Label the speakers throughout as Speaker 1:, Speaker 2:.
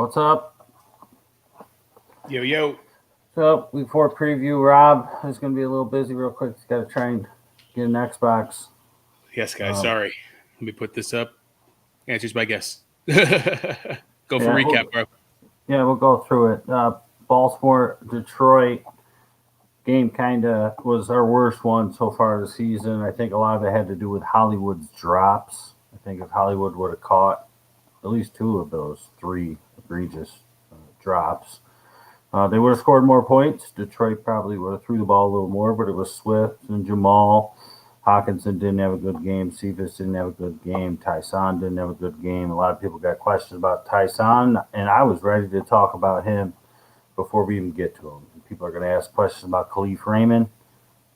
Speaker 1: What's up?
Speaker 2: Yo.
Speaker 1: So, week 4 preview, Rob is going to be a little busy real quick. He's got to try and get an Xbox.
Speaker 2: Yes, guys. Sorry. Let me put this up. Answers by guess. Go for recap, bro.
Speaker 1: We'll go through it. Baltimore, Detroit game kind of was our worst one so far this season. I think a lot of it had to do with Hollywood's drops. I think if Hollywood would have caught at least 2 of those 3 egregious drops, they would have scored more points. Detroit probably would have threw the ball a little more, but it was Swift and Jamal. Hawkinson didn't have a good game. Cephas didn't have a good game. Tyson didn't have a good game. A lot of people got questions about Tyson, and I was ready to talk about him before we even get to him. People are going to ask questions about Khalif Raymond.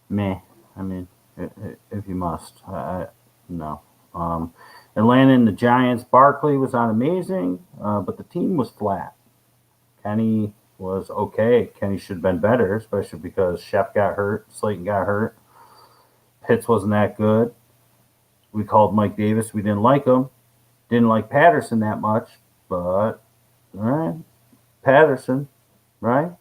Speaker 1: Meh. I mean, if you must. No. Atlanta and the Giants. Barkley was not amazing, but the team was flat. Kenny was okay. Kenny should have been better, especially because Shep got hurt. Slayton got hurt. Pitts wasn't that good. We called Mike Davis. We didn't like him. Didn't like Patterson that much, but all right. Patterson, right?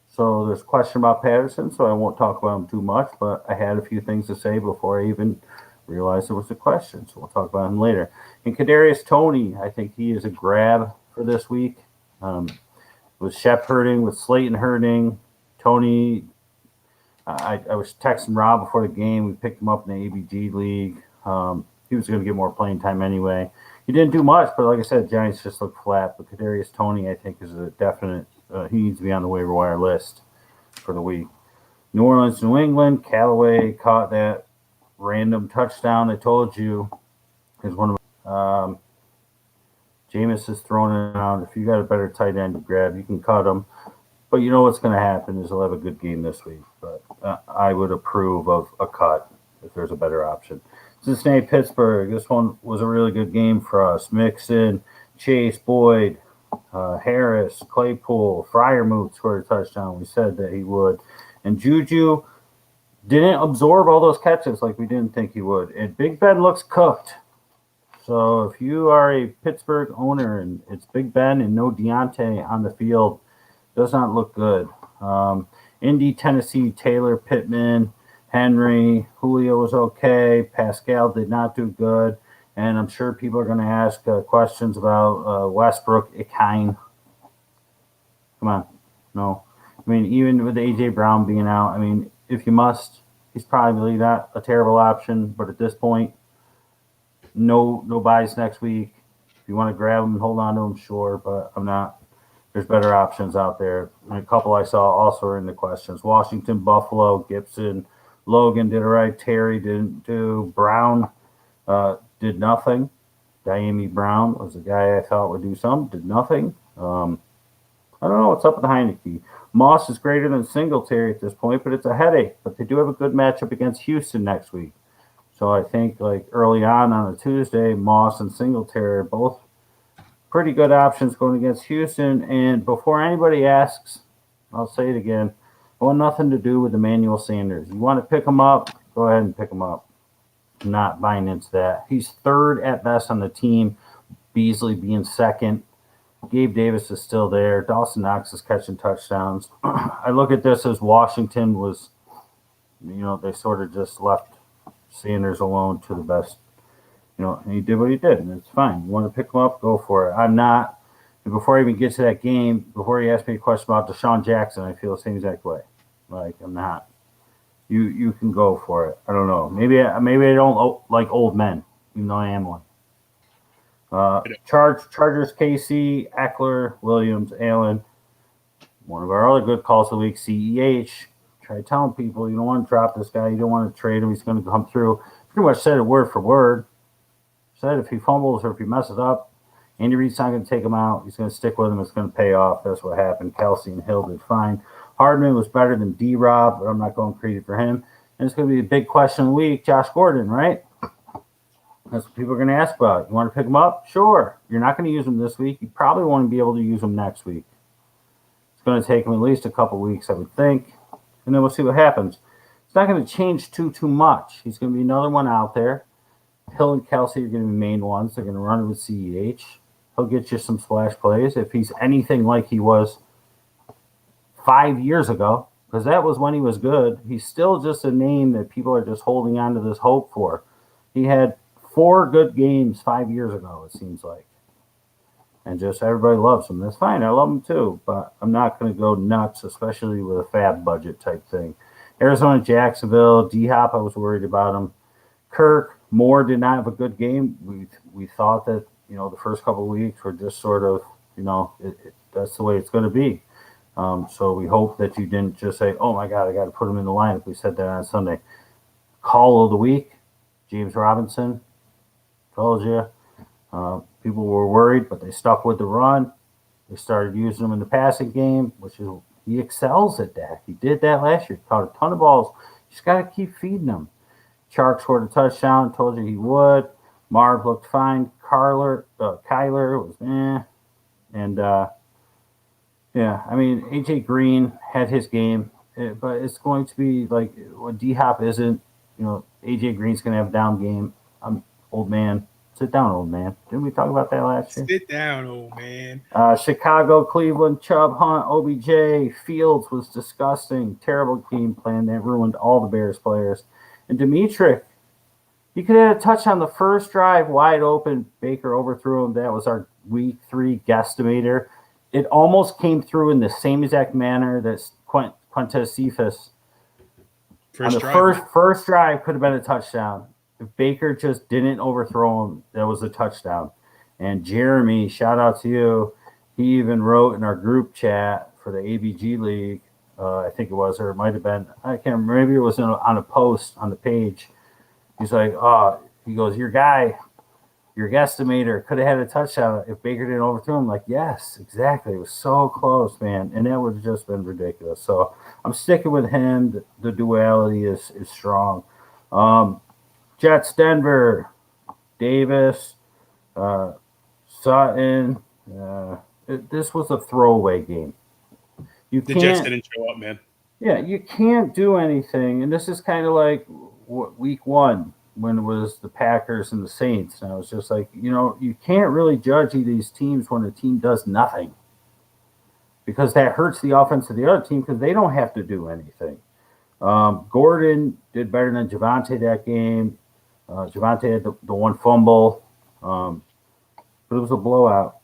Speaker 1: So there's a question about Patterson, so I won't talk about him too much, but I had a few things to say before I even realized there was a question, so we'll talk about him later. And Kadarius Toney, I think he is a grab for this week. With Shep hurting, with Slayton hurting, Toney, I was texting Rob before the game. We picked him up in the ABG league. He was going to get more playing time anyway. He didn't do much, but like I said, Giants just looked flat. But Kadarius Toney, I think, is a definite. He needs to be on the waiver wire list for the week. New Orleans, New England. Callaway caught that random touchdown. I told you is one of. Jameis is throwing it around. If you got a better tight end to grab, you can cut him. But you know what's going to happen is he'll have a good game this week. But I would approve of a cut if there's a better option. Cincinnati, Pittsburgh. This one was a really good game for us. Mixon, Chase, Boyd, Harris, Claypool, Freiermuth scored a touchdown. We said that he would. And Juju didn't absorb all those catches like we didn't think he would. And Big Ben looks cooked. So if you are a Pittsburgh owner and it's Big Ben and no Deontay on the field, does not look good. Indy, Tennessee, Taylor, Pittman, Henry, Julio was okay. Pascal did not do good. And I'm sure people are going to ask questions about Westbrook, Ikine. Come on. No. I mean, even with A.J. Brown being out, I mean, if you must, he's probably not a terrible option. But at this point, no buys next week. If you want to grab him and hold on to him, sure. But I'm not. There's better options out there. And a couple I saw also are in the questions. Washington, Buffalo, Gibson, Logan did all right. Terry didn't do. Brown did nothing. Diami Brown was a guy I thought would do something. Did nothing. I don't know what's up with Heineke. Moss is greater than Singletary at this point, but it's a headache. But they do have a good matchup against Houston next week. So I think like early on a Tuesday, Moss and Singletary are both pretty good options going against Houston. And before anybody asks, I'll say it again, I want nothing to do with Emmanuel Sanders. You want to pick him up, go ahead and pick him up. I'm not buying into that. He's third at best on the team, Beasley being second. Gabe Davis is still there. Dawson Knox is catching touchdowns. I look at this as Washington was, they sort of just left Sanders alone to the best. And he did what he did, and it's fine. You want to pick him up, go for it. I'm not. And before I even get to that game, before you ask me a question about Deshaun Jackson, I feel the same exact way. Like, I'm not. You can go for it. I don't know. Maybe I don't like old men, even though I am one. Chargers, KC, Eckler, Williams, Allen. One of our other good calls of the week, CEH. Try telling people you don't want to drop this guy. You don't want to trade him. He's going to come through. Pretty much said it word for word. Said if he fumbles or if he messes up, Andy Reid's not going to take him out. He's going to stick with him. It's going to pay off. That's what happened. Kelsey and Hill did fine. Hardman was better than D-Rob, but I'm not going credit for him. And it's going to be a big question of the week, Josh Gordon, right? That's what people are going to ask about. You want to pick him up? Sure. You're not going to use him this week. You probably want to be able to use him next week. It's going to take him at least a couple weeks, I would think. And then we'll see what happens. It's not going to change too much. He's going to be another one out there. Hill and Kelsey are going to be main ones. They're going to run it with CEH. He'll get you some splash plays if he's anything like he was 5 years ago, because that was when he was good. He's still just a name that people are just holding on to this hope for. He had 4 good games 5 years ago, it seems like. And just everybody loves him. That's fine. I love him too, but I'm not going to go nuts, especially with a fab budget type thing. Arizona, Jacksonville, D-Hop, I was worried about him. Kirk, Moore did not have a good game. We thought that, the first couple of weeks were just sort of, that's the way it's going to be. So we hope that you didn't just say, oh my God, I got to put him in the lineup. We said that on Sunday. Call of the week, James Robinson. Told you. People were worried, but they stuck with the run. They started using him in the passing game, he excels at that. He did that last year. He caught a ton of balls. You just got to keep feeding him. Chark scored a touchdown. Told you he would. Marv looked fine. Kyler was And, AJ Green had his game, but it's going to be like what D-Hop isn't. AJ Green's going to have a down game. I'm old man. Sit down, old man. Didn't we talk about that last year?
Speaker 2: Sit down, old man.
Speaker 1: Chicago, Cleveland, Chubb, Hunt, OBJ, Fields was disgusting. Terrible game plan that ruined all the Bears players. And Dimitri, he could have had a touchdown the first drive, wide open. Baker overthrew him. That was our week 3 guesstimator. It almost came through in the same exact manner that Quintez Cephas. First drive could have been a touchdown. If Baker just didn't overthrow him, that was a touchdown. And Jeremy, shout out to you. He even wrote in our group chat for the ABG League, I think it was, or it might have been, I can't remember, maybe it was on a post on the page. He's like, he goes, your guesstimator could have had a touchdown if Baker didn't overthrow him. Like, yes, exactly. It was so close, man. And that would have just been ridiculous. So I'm sticking with him. The duality is strong. Jets, Denver, Davis, Sutton. This was a throwaway game.
Speaker 2: The Jets didn't show up, man.
Speaker 1: Yeah, you can't do anything. And this is kind of like week 1 when it was the Packers and the Saints. And I was just like, you can't really judge these teams when a team does nothing, because that hurts the offense of the other team because they don't have to do anything. Gordon did better than Javonte that game. Javonte had the one fumble, but it was a blowout.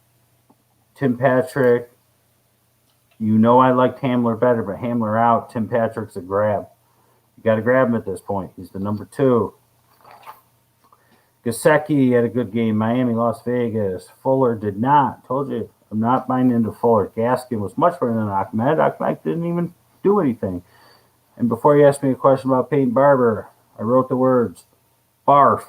Speaker 1: Tim Patrick, I liked Hamler better, but Hamler out. Tim Patrick's a grab. You got to grab him at this point. He's the number 2. Gesicki had a good game. Miami, Las Vegas. Fuller did not. Told you, I'm not buying into Fuller. Gaskin was much better than Ahmed. Ahmed didn't even do anything. And before you ask me a question about Peyton Barber, I wrote the words, barf.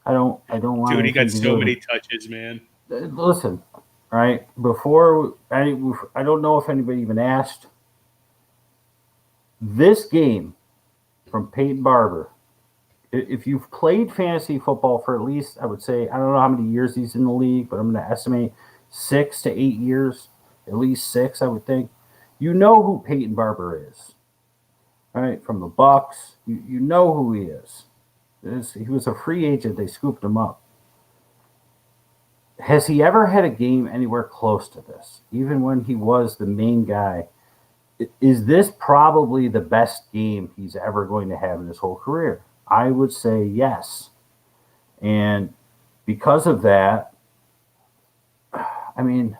Speaker 1: I don't want.
Speaker 2: Dude, he got so many touches, man.
Speaker 1: Listen, right? Before I don't know if anybody even asked. This game from Peyton Barber, if you've played fantasy football for at least, I would say, I don't know how many years he's in the league, but I'm going to estimate 6 to 8 years, at least 6, I would think. You know who Peyton Barber is, right? From the Bucks, you know who he is. He was a free agent. They scooped him up. Has he ever had a game anywhere close to this? Even when he was the main guy, is this probably the best game he's ever going to have in his whole career? I would say yes. And because of that, I mean,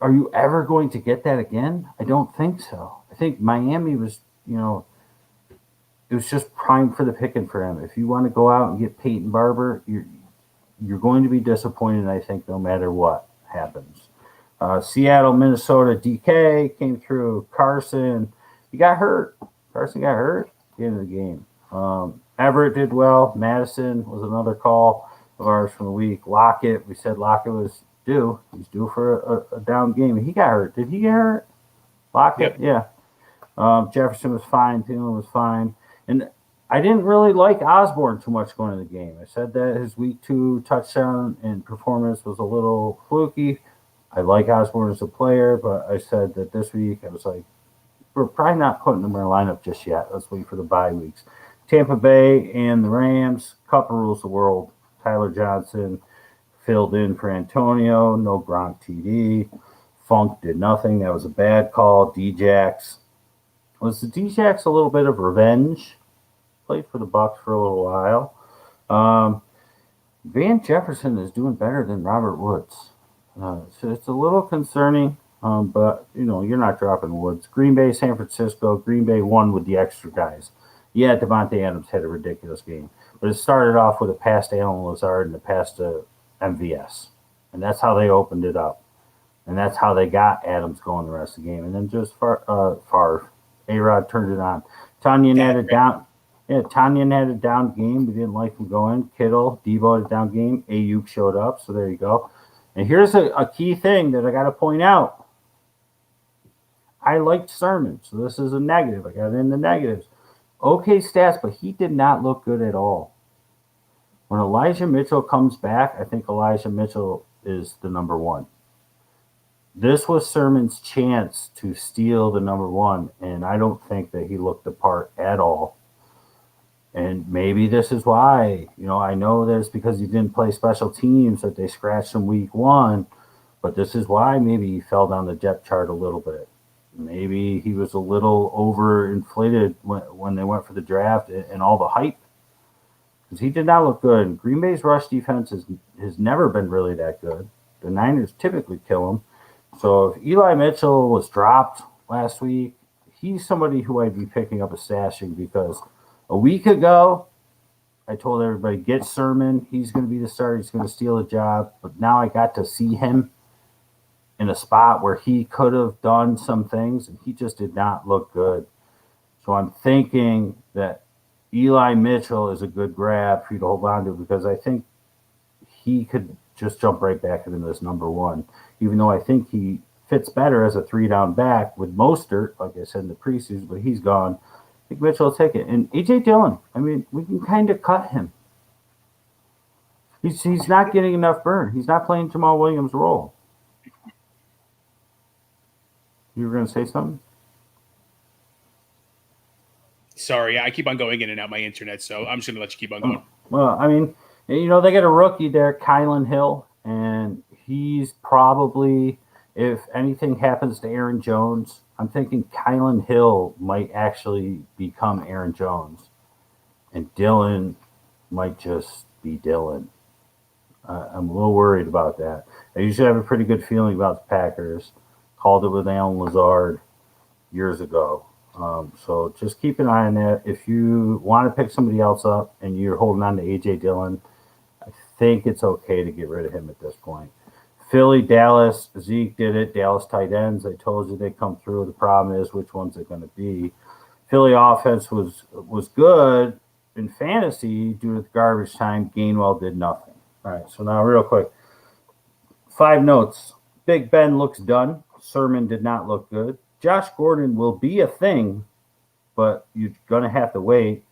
Speaker 1: are you ever going to get that again? I don't think so. I think Miami was, it was just prime for the picking for him. If you want to go out and get Peyton Barber, you're going to be disappointed, I think, no matter what happens. Seattle, Minnesota, DK came through. Carson, he got hurt. Carson got hurt at the end of the game. Everett did well. Madison was another call of ours from the week. Lockett, we said Lockett was due. He's due for a down game. He got hurt. Did he get hurt? Lockett? Yep. Yeah. Jefferson was fine. Thielen was fine. And I didn't really like Osborne too much going into the game. I said that his week 2 touchdown and performance was a little fluky. I like Osborne as a player, but I said that this week I was like, we're probably not putting him in our lineup just yet. Let's wait for the bye weeks. Tampa Bay and the Rams, couple rules the world. Tyler Johnson, filled in for Antonio. No Gronk TD. Funk did nothing. That was a bad call. Djax. Was the Djax a little bit of revenge? Played for the Bucs for a little while. Van Jefferson is doing better than Robert Woods. So it's a little concerning, but, you're not dropping Woods. Green Bay, San Francisco. Green Bay won with the extra guys. Yeah, Devontae Adams had a ridiculous game. But it started off with a pass to Allen Lazard and a pass to MVS. And that's how they opened it up. And that's how they got Adams going the rest of the game. And then just Favre. A-Rod turned it on. Tanyan had a down. Yeah, Tanyan had a down game. We didn't like him going. Kittle, Debo had a down game. Ayuk showed up. So there you go. And here's a key thing that I got to point out. I liked Sermon. So this is a negative. I got in the negatives. Okay stats, but he did not look good at all. When Elijah Mitchell comes back, I think Elijah Mitchell is the number one. This was Sermon's chance to steal the number one, and I don't think that he looked the part at all. And maybe this is why. I know that it's because he didn't play special teams that they scratched him week one, but this is why maybe he fell down the depth chart a little bit. Maybe he was a little overinflated when they went for the draft and all the hype. Because he did not look good. Green Bay's rush defense has never been really that good. The Niners typically kill him. So if Eli Mitchell was dropped last week, he's somebody who I'd be picking up a stashing, because a week ago, I told everybody, get Sermon. He's going to be the starter. He's going to steal a job. But now I got to see him in a spot where he could have done some things, and he just did not look good. So I'm thinking that Eli Mitchell is a good grab for you to hold on to, because I think he could just jump right back into this number one, even though I think he fits better as a 3-down back with Mostert, like I said in the preseason, but he's gone. I think Mitchell will take it. And A.J. Dillon, we can kind of cut him. He's not getting enough burn. He's not playing Jamal Williams' role. You were going to say something?
Speaker 2: Sorry, I keep on going in and out my internet, so I'm just going to let you keep on going.
Speaker 1: Well, they got a rookie there, Kylan Hill, and he's probably, if anything happens to Aaron Jones, I'm thinking Kylan Hill might actually become Aaron Jones, and Dillon might just be Dillon. I'm a little worried about that. I usually have a pretty good feeling about the Packers. Called it with Allen Lazard years ago. So just keep an eye on that. If you want to pick somebody else up and you're holding on to A.J. Dillon, I think it's okay to get rid of him at this point. Philly, Dallas, Zeke did it. Dallas tight ends, I told you they come through. The problem is which ones they're going to be. Philly offense was good in fantasy due to the garbage time. Gainwell did nothing. All right, so now real quick. 5 notes. Big Ben looks done. Sermon did not look good. Josh Gordon will be a thing, but you're going to have to wait.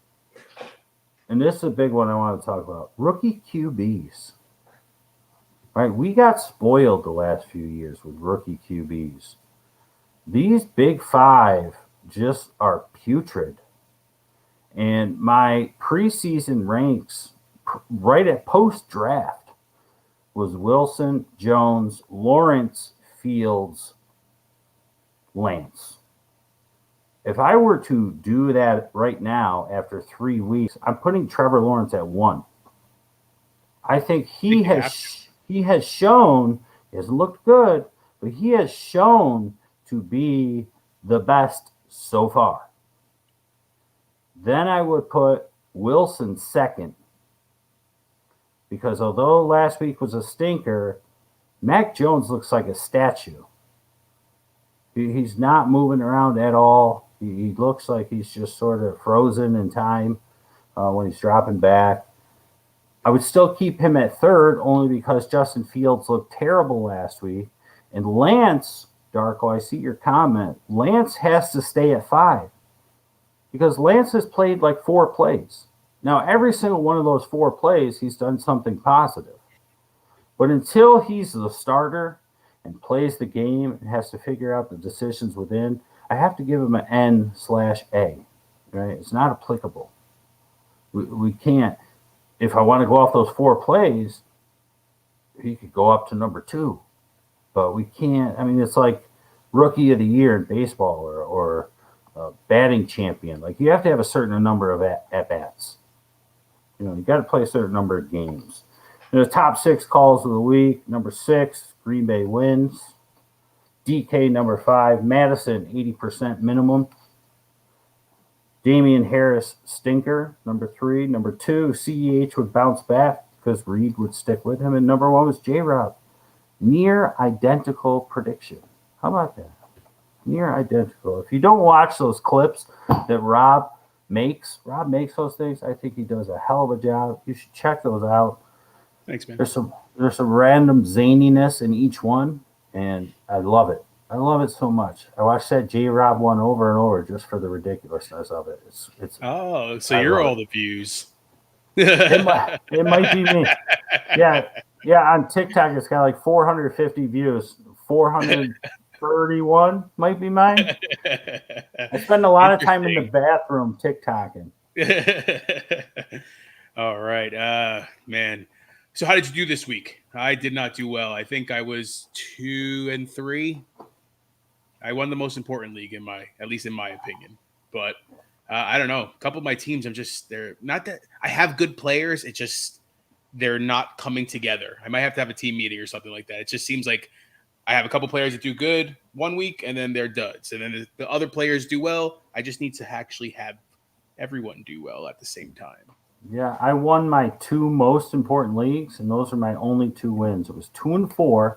Speaker 1: And this is a big one I want to talk about. Rookie QBs. Right? We got spoiled the last few years with rookie QBs. These big 5 just are putrid. And my preseason ranks right at post-draft was Wilson, Jones, Lawrence, Fields, Lance. If I were to do that right now after 3 weeks, I'm putting Trevor Lawrence at 1. I think he has shown, he hasn't looked good, but he has shown to be the best so far. Then I would put Wilson second, because although last week was a stinker, Mac Jones looks like a statue. He's not moving around at all. He looks like he's just sort of frozen in time when he's dropping back. I would still keep him at 3rd only because Justin Fields looked terrible last week. And Lance, Darko, I see your comment. Lance has to stay at 5 because Lance has played like 4 plays. Now, every single one of those 4 plays, he's done something positive. But until he's the starter and plays the game and has to figure out the decisions within, I have to give him an N/A. Right? It's not applicable. We can't. If I want to go off those 4 plays, he could go up to number 2, but we can't. I mean, it's like rookie of the year in baseball or batting champion. Like you have to have a certain number of at bats. You got to play a certain number of games. And the top 6 calls of the week. Number 6, Green Bay wins. DK number 5, Madison 80% minimum. Damian Harris stinker number 3. Number 2, CEH would bounce back because Reed would stick with him. And number 1 was J-Rob. Near identical prediction. How about that? Near identical. If you don't watch those clips that Rob makes those things. I think he does a hell of a job. You should check those out.
Speaker 2: Thanks, man.
Speaker 1: There's some random zaniness in each one, and I love it. I love it so much. I watched that J-Rob one over and over just for the ridiculousness of it. It's
Speaker 2: so you're all the views.
Speaker 1: It might be me. Yeah. On TikTok, it's got like 450 views. 431 might be mine. I spend a lot of time in the bathroom TikToking.
Speaker 2: All right, man. So how did you do this week? I did not do well. I think I was 2-3. I won the most important league at least in my opinion. But I don't know. A couple of my teams, they're not that I have good players. It's just they're not coming together. I might have to have a team meeting or something like that. It just seems like I have a couple players that do good one week and then they're duds. And then the other players do well. I just need to actually have everyone do well at the same time.
Speaker 1: Yeah, I won my 2 most important leagues, and those are my only 2 wins. It was 2-4.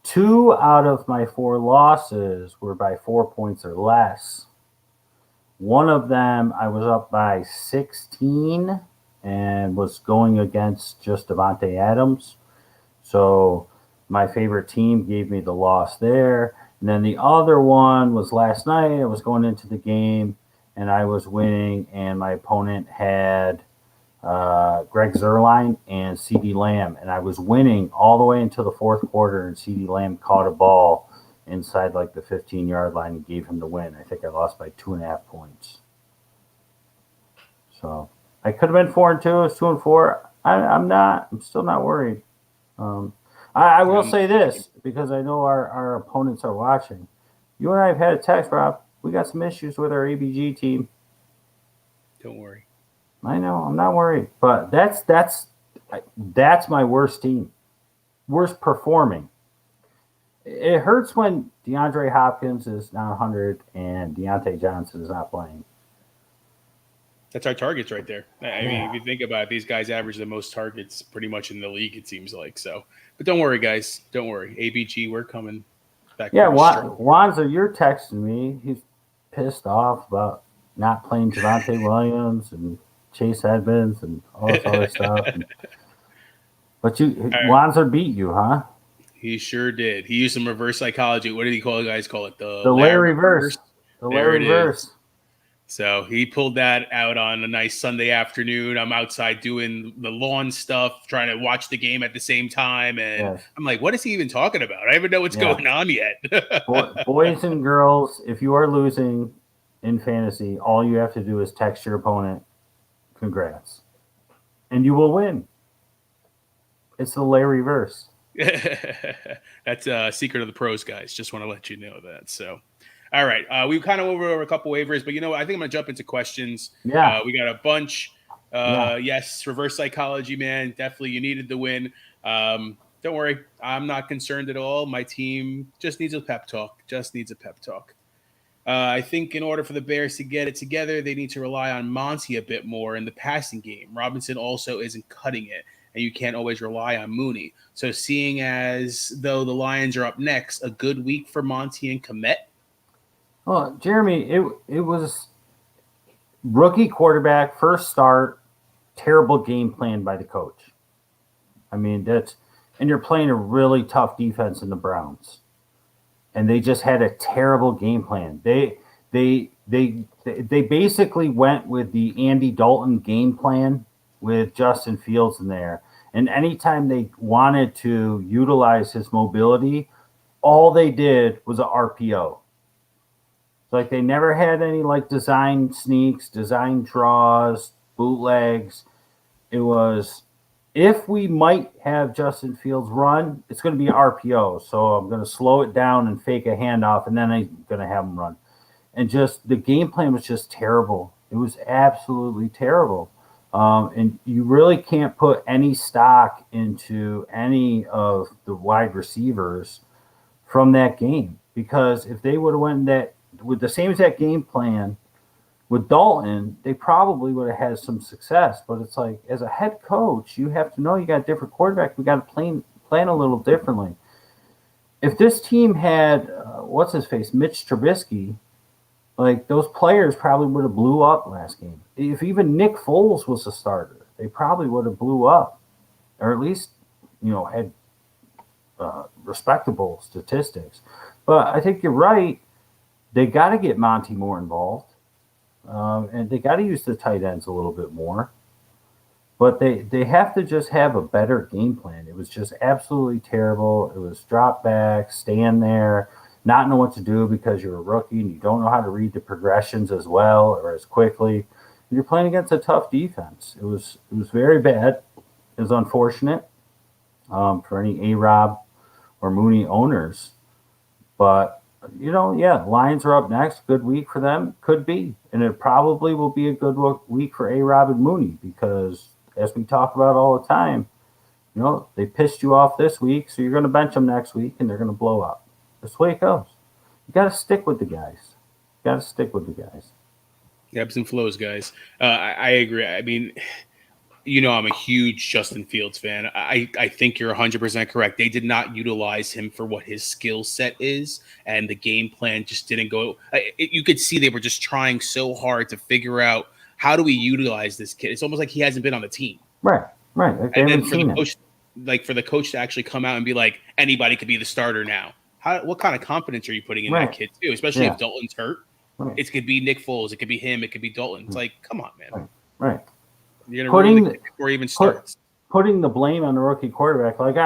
Speaker 1: 2 out of my 4 losses were by 4 points or less. One of them, I was up by 16 and was going against just Davante Adams. So my favorite team gave me the loss there. And then the other one was last night. I was going into the game, and I was winning, and my opponent had Greg Zuerlein and CeeDee Lamb, and I was winning all the way until the 4th quarter, and CeeDee Lamb caught a ball inside like the 15-yard line and gave him the win. I think I lost by 2.5 points. So I could have been 4-2. It's 2-4. I'm still not worried. I will say this because I know our opponents are watching. You and I have had a text, Rob. We got some issues with our ABG team.
Speaker 2: Don't worry.
Speaker 1: I know, I'm not worried, but that's my worst team, worst performing. It hurts when DeAndre Hopkins is not 100 and Deontay Johnson is not playing.
Speaker 2: That's our targets right there. I mean, if you think about it, these guys average the most targets pretty much in the league, it seems like. So, but don't worry, guys. Don't worry. ABG, we're coming back.
Speaker 1: Yeah, Wanza, you're texting me. He's pissed off about not playing Javonte Williams and Chase Edmonds and all this other stuff. But Wanzer beat you, huh?
Speaker 2: He sure did. He used some reverse psychology. What did he call the guys? Call it
Speaker 1: the Larry reverse. The Larry reverse.
Speaker 2: So he pulled that out on a nice Sunday afternoon. I'm outside doing the lawn stuff, trying to watch the game at the same time. And I'm like, what is he even talking about? I don't even know what's going on yet.
Speaker 1: Boys and girls, if you are losing in fantasy, all you have to do is text your opponent, congrats. And you will win. It's the Larry reverse.
Speaker 2: That's a secret of the pros, guys. Just want to let you know that. So. All right. We kind of over a couple waivers, but I think I'm going to jump into questions.
Speaker 1: Yeah.
Speaker 2: We got a bunch. Yes, reverse psychology, man. Definitely you needed the win. Don't worry. I'm not concerned at all. My team just needs a pep talk. I think in order for the Bears to get it together, they need to rely on Monty a bit more in the passing game. Robinson also isn't cutting it, and you can't always rely on Mooney. So seeing as though the Lions are up next, a good week for Monty and Kmet.
Speaker 1: Well, Jeremy, it was rookie quarterback, first start, terrible game plan by the coach. I mean, and you're playing a really tough defense in the Browns. And they just had a terrible game plan. They basically went with the Andy Dalton game plan with Justin Fields in there. And anytime they wanted to utilize his mobility, all they did was a RPO. Like they never had any design sneaks, design draws, bootlegs. It was if we might have Justin Fields run, it's going to be RPO. So I'm going to slow it down and fake a handoff, and then I'm going to have him run. And just the game plan was just terrible. It was absolutely terrible. And you really can't put any stock into any of the wide receivers from that game, because if they would have went that with the same exact game plan with Dalton, they probably would have had some success. But it's like, as a head coach, you have to know you got a different quarterback. We got to plan a little differently. If this team had what's his face, Mitch Trubisky, like those players probably would have blew up last game. If even Nick Foles was a starter, they probably would have blew up, or at least had respectable statistics. But I think you're right. They got to get Monty more involved, and they got to use the tight ends a little bit more. But they have to just have a better game plan. It was just absolutely terrible. It was drop back, stand there, not know what to do because you're a rookie and you don't know how to read the progressions as well or as quickly. And you're playing against a tough defense. It was very bad. It was unfortunate for any A-Rob or Mooney owners. But, Lions are up next. Good week for them. Could be. And it probably will be a good week for A-Rob and Mooney because, as we talk about all the time, they pissed you off this week, so you're going to bench them next week, and they're going to blow up. That's the way it goes. You got to stick with the guys.
Speaker 2: Ebbs and flows, guys. I agree. I mean, I'm a huge Justin Fields fan. I think you're 100% correct. They did not utilize him for what his skill set is, and the game plan just didn't go. You could see they were just trying so hard to figure out, how do we utilize this kid? It's almost like he hasn't been on the team.
Speaker 1: Right. Like
Speaker 2: and then for the coach to actually come out and be like, anybody could be the starter now. What kind of confidence are you putting in that kid too? Especially if Dalton's hurt. Right. It could be Nick Foles. It could be him. It could be Dalton. It's like, come on, man.
Speaker 1: Right.
Speaker 2: You're going to ruin the kid before he even starts.
Speaker 1: Putting the blame on the rookie quarterback, like,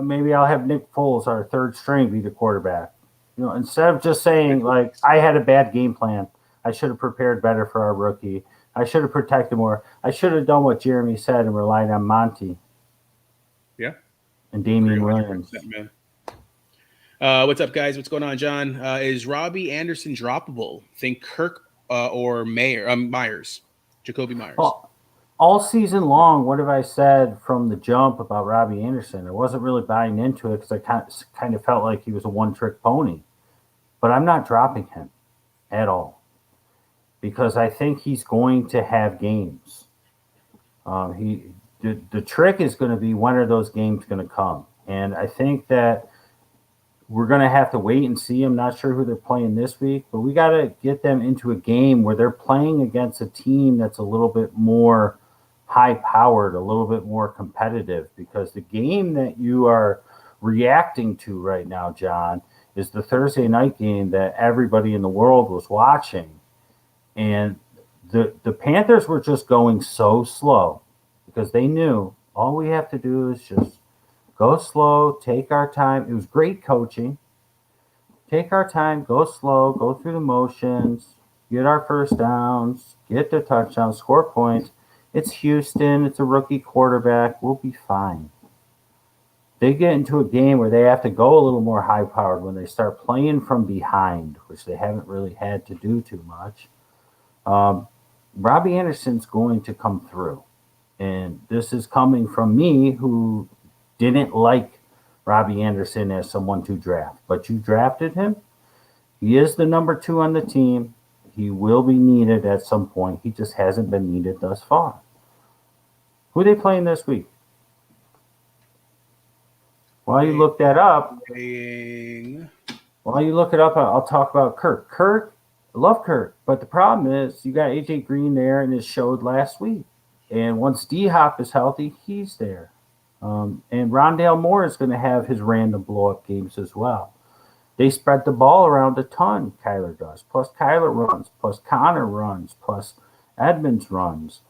Speaker 1: maybe I'll have Nick Foles, our third string, be the quarterback. Instead of just saying, like, I had a bad game plan. I should have prepared better for our rookie. I should have protected more. I should have done what Jeremy said and relied on Monty.
Speaker 2: Yeah.
Speaker 1: And Damian Williams.
Speaker 2: Man. What's up, guys? What's going on, John? Is Robbie Anderson droppable? Think Kirk or Myers? Jacoby Myers.
Speaker 1: All season long, what have I said from the jump about Robbie Anderson? I wasn't really buying into it because I kind of felt like he was a one-trick pony. But I'm not dropping him at all because I think he's going to have games. The trick is going to be, when are those games going to come? And I think that we're going to have to wait and see. I'm not sure who they're playing this week, but we got to get them into a game where they're playing against a team that's a little bit more high-powered, a little bit more competitive, because the game that you are reacting to right now, John, is the Thursday night game that everybody in the world was watching. And the Panthers were just going so slow because they knew all we have to do is just go slow, take our time. It was great coaching. Take our time, go slow, go through the motions, get our first downs, get the touchdowns, score points. It's Houston. It's a rookie quarterback. We'll be fine. They get into a game where they have to go a little more high-powered when they start playing from behind, which they haven't really had to do too much. Robbie Anderson's going to come through. And this is coming from me, who didn't like Robbie Anderson as someone to draft. But you drafted him. He is the number 2 on the team. He will be needed at some point. He just hasn't been needed thus far. Who are they playing this week? While you look that up, I'll talk about Kirk. I love Kirk, but the problem is you got AJ Green there, and it showed last week. And once D-Hop is healthy, he's there. And Rondale Moore is going to have his random blow-up games as well. They spread the ball around a ton, Kyler does. Plus Kyler runs, plus Connor runs, plus Edmonds runs.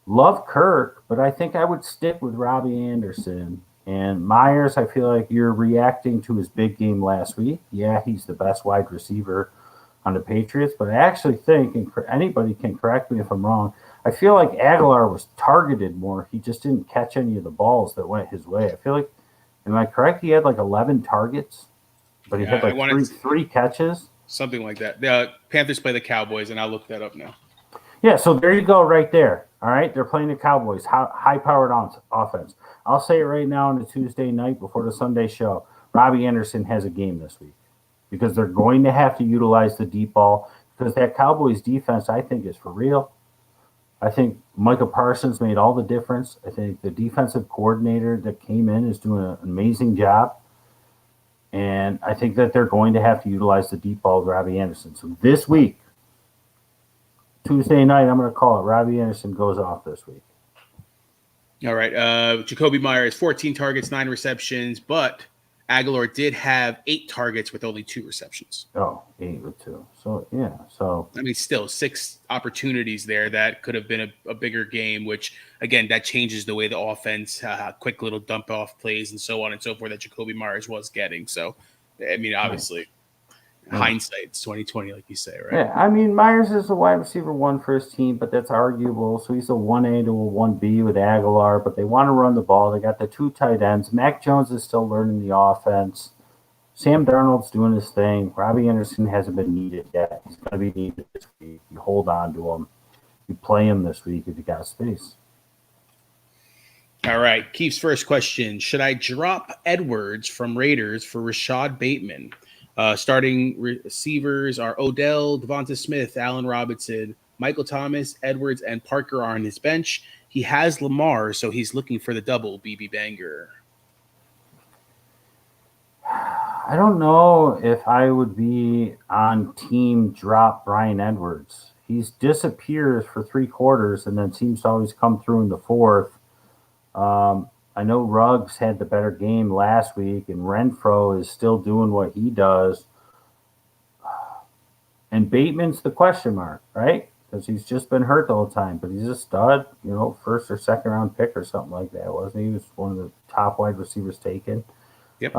Speaker 1: Love Kirk, but I think I would stick with Robbie Anderson. And Myers, I feel like you're reacting to his big game last week. Yeah, he's the best wide receiver on the Patriots, but I actually think, and anybody can correct me if I'm wrong, I feel like Aguilar was targeted more. He just didn't catch any of the balls that went his way. I feel like, am I correct? He had like 11 targets, but he
Speaker 2: Yeah,
Speaker 1: had
Speaker 2: I
Speaker 1: like
Speaker 2: wanted
Speaker 1: three catches.
Speaker 2: something like that. The Panthers play the Cowboys, and I'll look that up now.
Speaker 1: Yeah, so there you go, right there. All right, they're playing the Cowboys, high-powered offense. I'll say it right now on a Tuesday night before the Sunday show. Robbie Anderson has a game this week because they're going to have to utilize the deep ball because that Cowboys defense, I think, is for real. I think Micah Parsons made all the difference. I think the defensive coordinator that came in is doing an amazing job. And I think that they're going to have to utilize the deep ball with Robbie Anderson. So this week, Tuesday night, I'm going to call it. Robbie Anderson goes off this week.
Speaker 2: All right. Jacoby Myers, 14 targets, 9 receptions, but Aguilar did have 8 targets with only 2 receptions.
Speaker 1: Oh, 8 with 2. So, yeah. So,
Speaker 2: I mean, still 6 opportunities there that could have been a bigger game, which, again, that changes the way the offense, quick little dump off plays and so on and so forth that Jacoby Myers was getting. So, I mean, obviously, hindsight, it's 2020, like you say, right?
Speaker 1: Yeah, I mean, Myers is a wide receiver 1 for his team, but that's arguable. So he's a 1A to a 1B with Aguilar, but they want to run the ball. They got the 2 tight ends. Mac Jones is still learning the offense. Sam Darnold's doing his thing. Robbie Anderson hasn't been needed yet. He's going to be needed this week. You hold on to him. You play him this week if you got space.
Speaker 2: All right. Keith's first question. Should I drop Edwards from Raiders for Rashad Bateman? Starting receivers are Odell, Devonta Smith, Allen Robinson, Michael Thomas, Edwards, and Parker are on his bench. He has Lamar, so he's looking for the double BB Banger.
Speaker 1: I don't know if I would be on team drop Brian Edwards. He disappears for 3 quarters and then seems to always come through in the 4th. I know Ruggs had the better game last week, and Renfro is still doing what he does. And Bateman's the question mark, right? Because he's just been hurt the whole time, but he's a stud, first or second round pick or something like that, wasn't he? He was one of the top wide receivers taken.
Speaker 2: Yep.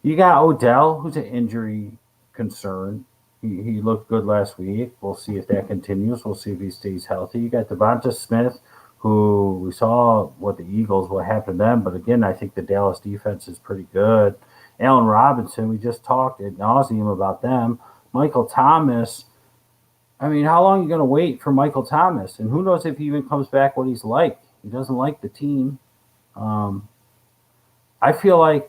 Speaker 1: You got Odell, who's an injury concern. He looked good last week. We'll see if that continues. We'll see if he stays healthy. You got Devonta Smith, who we saw what happened to them. But again, I think the Dallas defense is pretty good. Allen Robinson, we just talked ad nauseum about them. Michael Thomas, I mean, how long are you going to wait for Michael Thomas? And who knows if he even comes back what he's like. He doesn't like the team. I feel like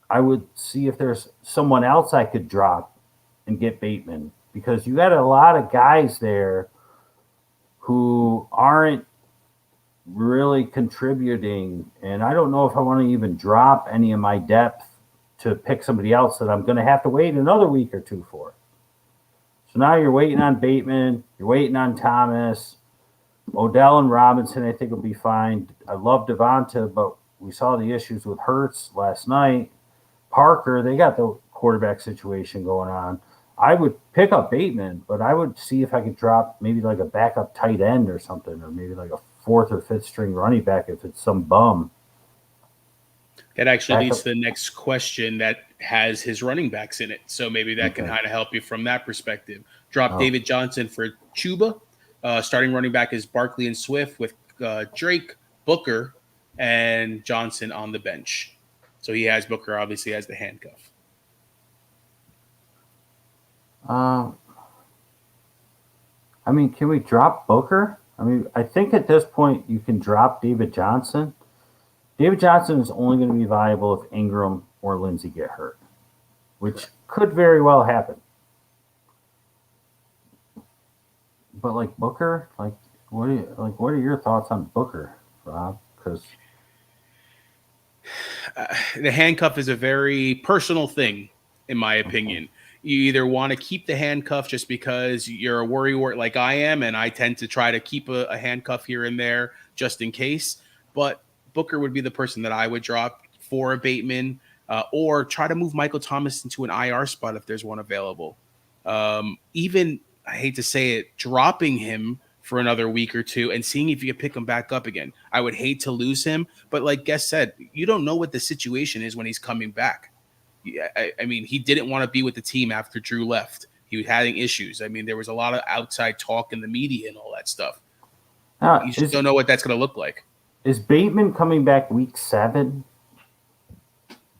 Speaker 1: I would see if there's someone else I could drop and get Bateman, because you got a lot of guys there who aren't really contributing, and I don't know if I want to even drop any of my depth to pick somebody else that I'm going to have to wait another week or 2 for. So now you're waiting on Bateman, you're waiting on Thomas, Odell and Robinson. I think will be fine. I love Devonta, but we saw the issues with Hurts last night. Parker, they got the quarterback situation going on. I would pick up Bateman, but I would see if I could drop maybe like a backup tight end or something, or maybe like a 4th or 5th string running back if it's some bum.
Speaker 2: That actually leads to the next question that has his running backs in it. So maybe that can kind of help you from that perspective. Drop David Johnson for Chuba. Starting running back is Barkley and Swift with Drake, Booker, and Johnson on the bench. So he has Booker, obviously, as the handcuff.
Speaker 1: I mean, can we drop Booker? I mean, I think at this point you can drop David Johnson. David Johnson is only going to be viable if Ingram or Lindsey get hurt, which could very well happen. But like Booker, what are your thoughts on Booker, Rob? Because
Speaker 2: the handcuff is a very personal thing, in my opinion. You either want to keep the handcuff just because you're a worrywart like I am, and I tend to try to keep a handcuff here and there just in case. But Booker would be the person that I would drop for a Bateman, or try to move Michael Thomas into an IR spot if there's one available. Even, I hate to say it, dropping him for another week or 2 and seeing if you can pick him back up again. I would hate to lose him, but like Guest said, you don't know what the situation is when he's coming back. I mean, he didn't want to be with the team after Drew left. he was having issues. I mean, there was a lot of outside talk in the media and all that stuff. You just don't know what that's going to look like.
Speaker 1: Is Bateman coming back week 7?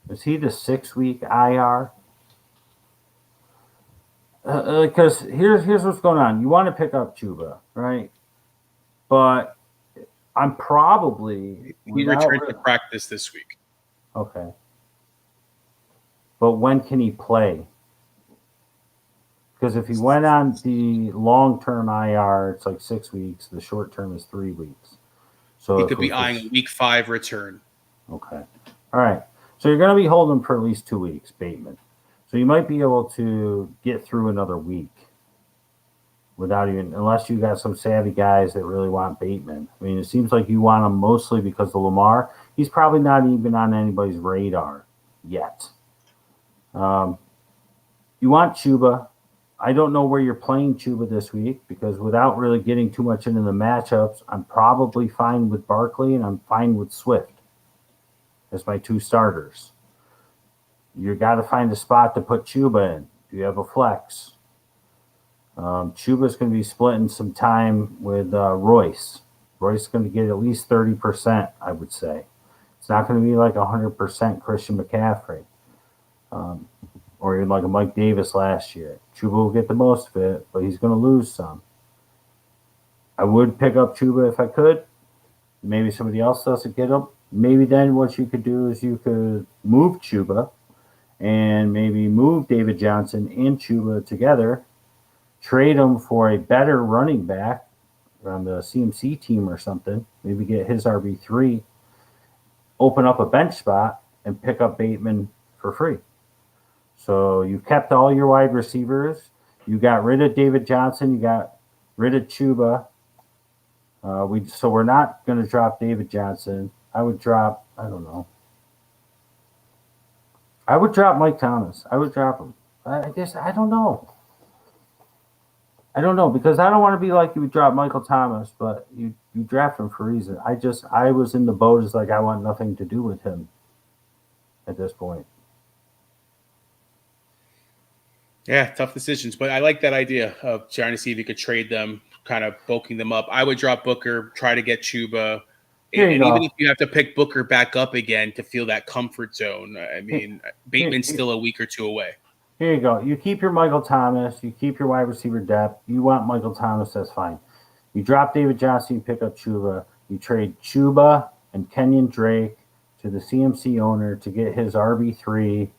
Speaker 1: Is he the 6-week IR? Because here's what's going on. You want to pick up Chuba, right? But I'm probably
Speaker 2: he returned to practice this week.
Speaker 1: Okay. But when can he play? Because if he went on the long-term IR, it's like 6 weeks. The short-term is 3 weeks. So
Speaker 2: he could be eyeing a week 5 return.
Speaker 1: Okay. All right. So you're going to be holding him for at least 2 weeks, Bateman. So you might be able to get through another week without even, unless you got some savvy guys that really want Bateman. I mean, it seems like you want him mostly because of Lamar. He's probably not even on anybody's radar yet. You want Chuba. I don't know where you're playing Chuba this week because without really getting too much into the matchups, I'm probably fine with Barkley and I'm fine with Swift as my 2 starters. You got to find a spot to put Chuba in. Do you have a flex? Chuba's going to be splitting some time with Royce. Royce is going to get at least 30%, I would say. It's not going to be like 100% Christian McCaffrey. Or even like a Mike Davis last year. Chuba will get the most of it, but he's going to lose some. I would pick up Chuba if I could. Maybe somebody else doesn't get him. Maybe then what you could do is you could move Chuba and maybe move David Johnson and Chuba together, trade them for a better running back on the CMC team or something, maybe get his RB3, open up a bench spot, and pick up Bateman for free. So you kept all your wide receivers. You got rid of David Johnson. You got rid of Chuba. So we're not going to drop David Johnson. I would drop, I don't know. I would drop Mike Thomas. I would drop him. I don't know. I don't know because I don't want to be like you would drop Michael Thomas, but you draft him for a reason. I was in the boat as like I want nothing to do with him at this point.
Speaker 2: Yeah, tough decisions, but I like that idea of trying to see if you could trade them, kind of bulking them up. I would drop Booker, try to get Chuba, and even if you have to pick Booker back up again to feel that comfort zone, I mean, Bateman's still a week or 2 away.
Speaker 1: Here you go. You keep your Michael Thomas. You keep your wide receiver depth. You want Michael Thomas, that's fine. You drop David Johnson, you pick up Chuba. You trade Chuba and Kenyon Drake to the CMC owner to get his RB3.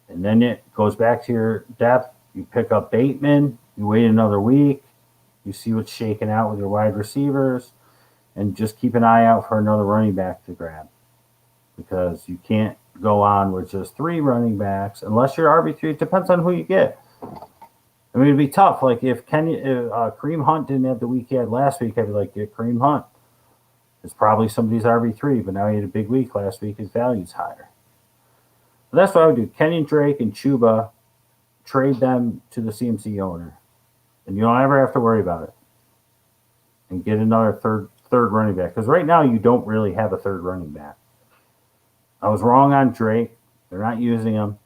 Speaker 1: And then it goes back to your depth. You pick up Bateman. You wait another week. You see what's shaking out with your wide receivers. And just keep an eye out for another running back to grab. Because you can't go on with just 3 running backs unless you're RB3. It depends on who you get. I mean, it'd be tough. Like if Kareem Hunt didn't have the week he had last week, I'd be like, get Kareem Hunt. It's probably somebody's RB3, but now he had a big week last week. His value's higher. So that's what I would do. Kenyon Drake and Chuba, trade them to the CMC owner. And you don't ever have to worry about it. And get another third running back. Because right now you don't really have a third running back. I was wrong on Drake. They're not using him.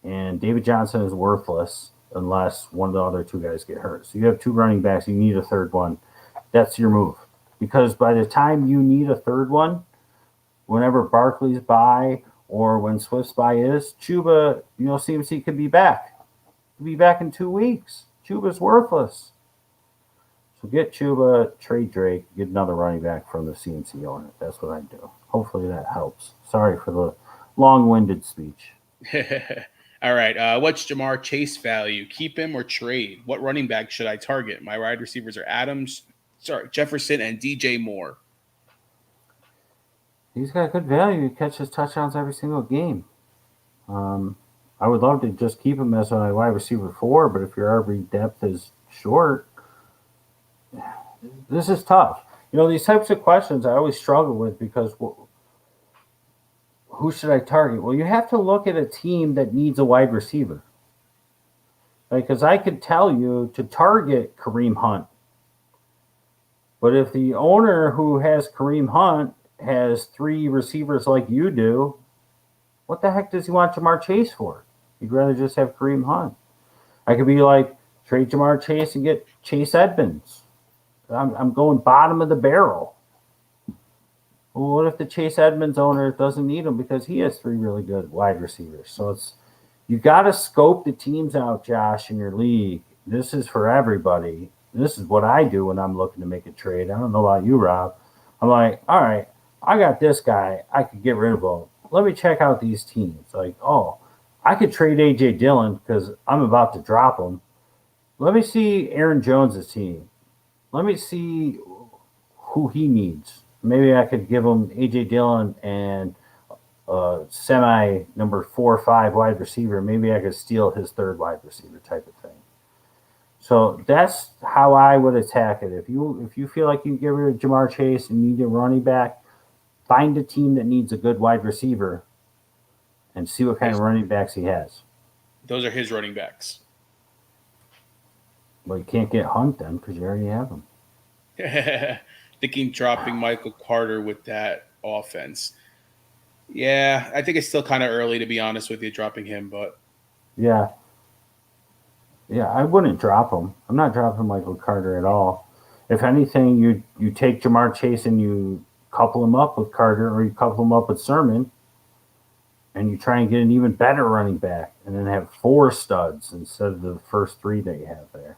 Speaker 1: And David Johnson is worthless unless one of the other 2 guys get hurt. So you have 2 running backs. You need a third one. That's your move. Because by the time you need a third one, whenever Barkley's by or when Swift's by is, Chuba, CMC could be back. Could be back in 2 weeks. Chuba's worthless. So get Chuba, trade Drake, get another running back from the CMC owner. That's what I do. Hopefully that helps. Sorry for the long-winded speech.
Speaker 2: All right. What's Jamar Chase value? Keep him or trade? What running back should I target? My wide receivers are Jefferson, and DJ Moore.
Speaker 1: He's got good value. He catches touchdowns every single game. I would love to just keep him as my wide receiver 4, but if your RB depth is short, this is tough. These types of questions I always struggle with because who should I target? Well, you have to look at a team that needs a wide receiver. Because I could tell you to target Kareem Hunt. But if the owner who has Kareem Hunt has 3 receivers like you do, what the heck does he want Jamar Chase for? He'd rather just have Kareem Hunt. I could be like, trade Jamar Chase and get Chase Edmonds. I'm going bottom of the barrel. Well, what if the Chase Edmonds owner doesn't need him because he has 3 really good wide receivers? So you got to scope the teams out, Josh, in your league. This is for everybody. This is what I do when I'm looking to make a trade. I don't know about you, Rob. I'm like, all right, I got this guy. I could get rid of him. Let me check out these teams. Like, oh, I could trade A.J. Dillon because I'm about to drop him. Let me see Aaron Jones' team. Let me see who he needs. Maybe I could give him A.J. Dillon and semi number 4 or 5 wide receiver. Maybe I could steal his 3rd wide receiver type of thing. So that's how I would attack it. If you feel like you can get rid of Jamar Chase and you need a running back, find a team that needs a good wide receiver and see what kind of running backs he has.
Speaker 2: Those are his running backs.
Speaker 1: Well, you can't get Hunt then because you already have him.
Speaker 2: Thinking dropping Michael Carter with that offense. Yeah, I think it's still kind of early to be honest with you, dropping him, but
Speaker 1: yeah, I wouldn't drop him. I'm not dropping Michael Carter at all. If anything, you take Jamar Chase and you couple him up with Carter, or you couple him up with Sermon, and you try and get an even better running back, and then have 4 studs instead of the first 3 that you have there.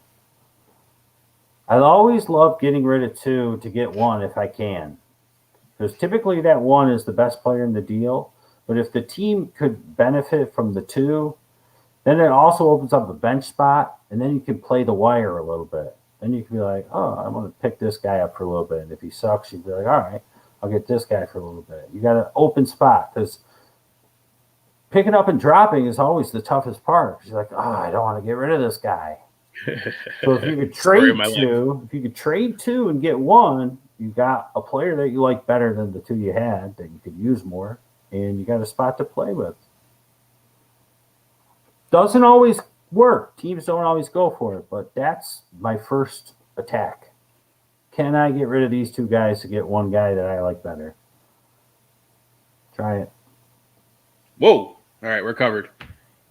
Speaker 1: I always love getting rid of 2 to get 1 if I can. Because typically that 1 is the best player in the deal. But if the team could benefit from the 2, then it also opens up a bench spot, and then you can play the wire a little bit. Then you can be like, oh, I'm going to pick this guy up for a little bit. And if he sucks, you'd be like, all right, I'll get this guy for a little bit. You got an open spot because picking up and dropping is always the toughest part. You're like, oh, I don't want to get rid of this guy. So if you could trade 2 and get 1, you got a player that you like better than the 2 you had that you could use more, and you got a spot to play with. Doesn't always work. Teams don't always go for it, but that's my first attack. Can I get rid of these 2 guys to get 1 guy that I like better? Try it.
Speaker 2: Whoa. All right, we're covered.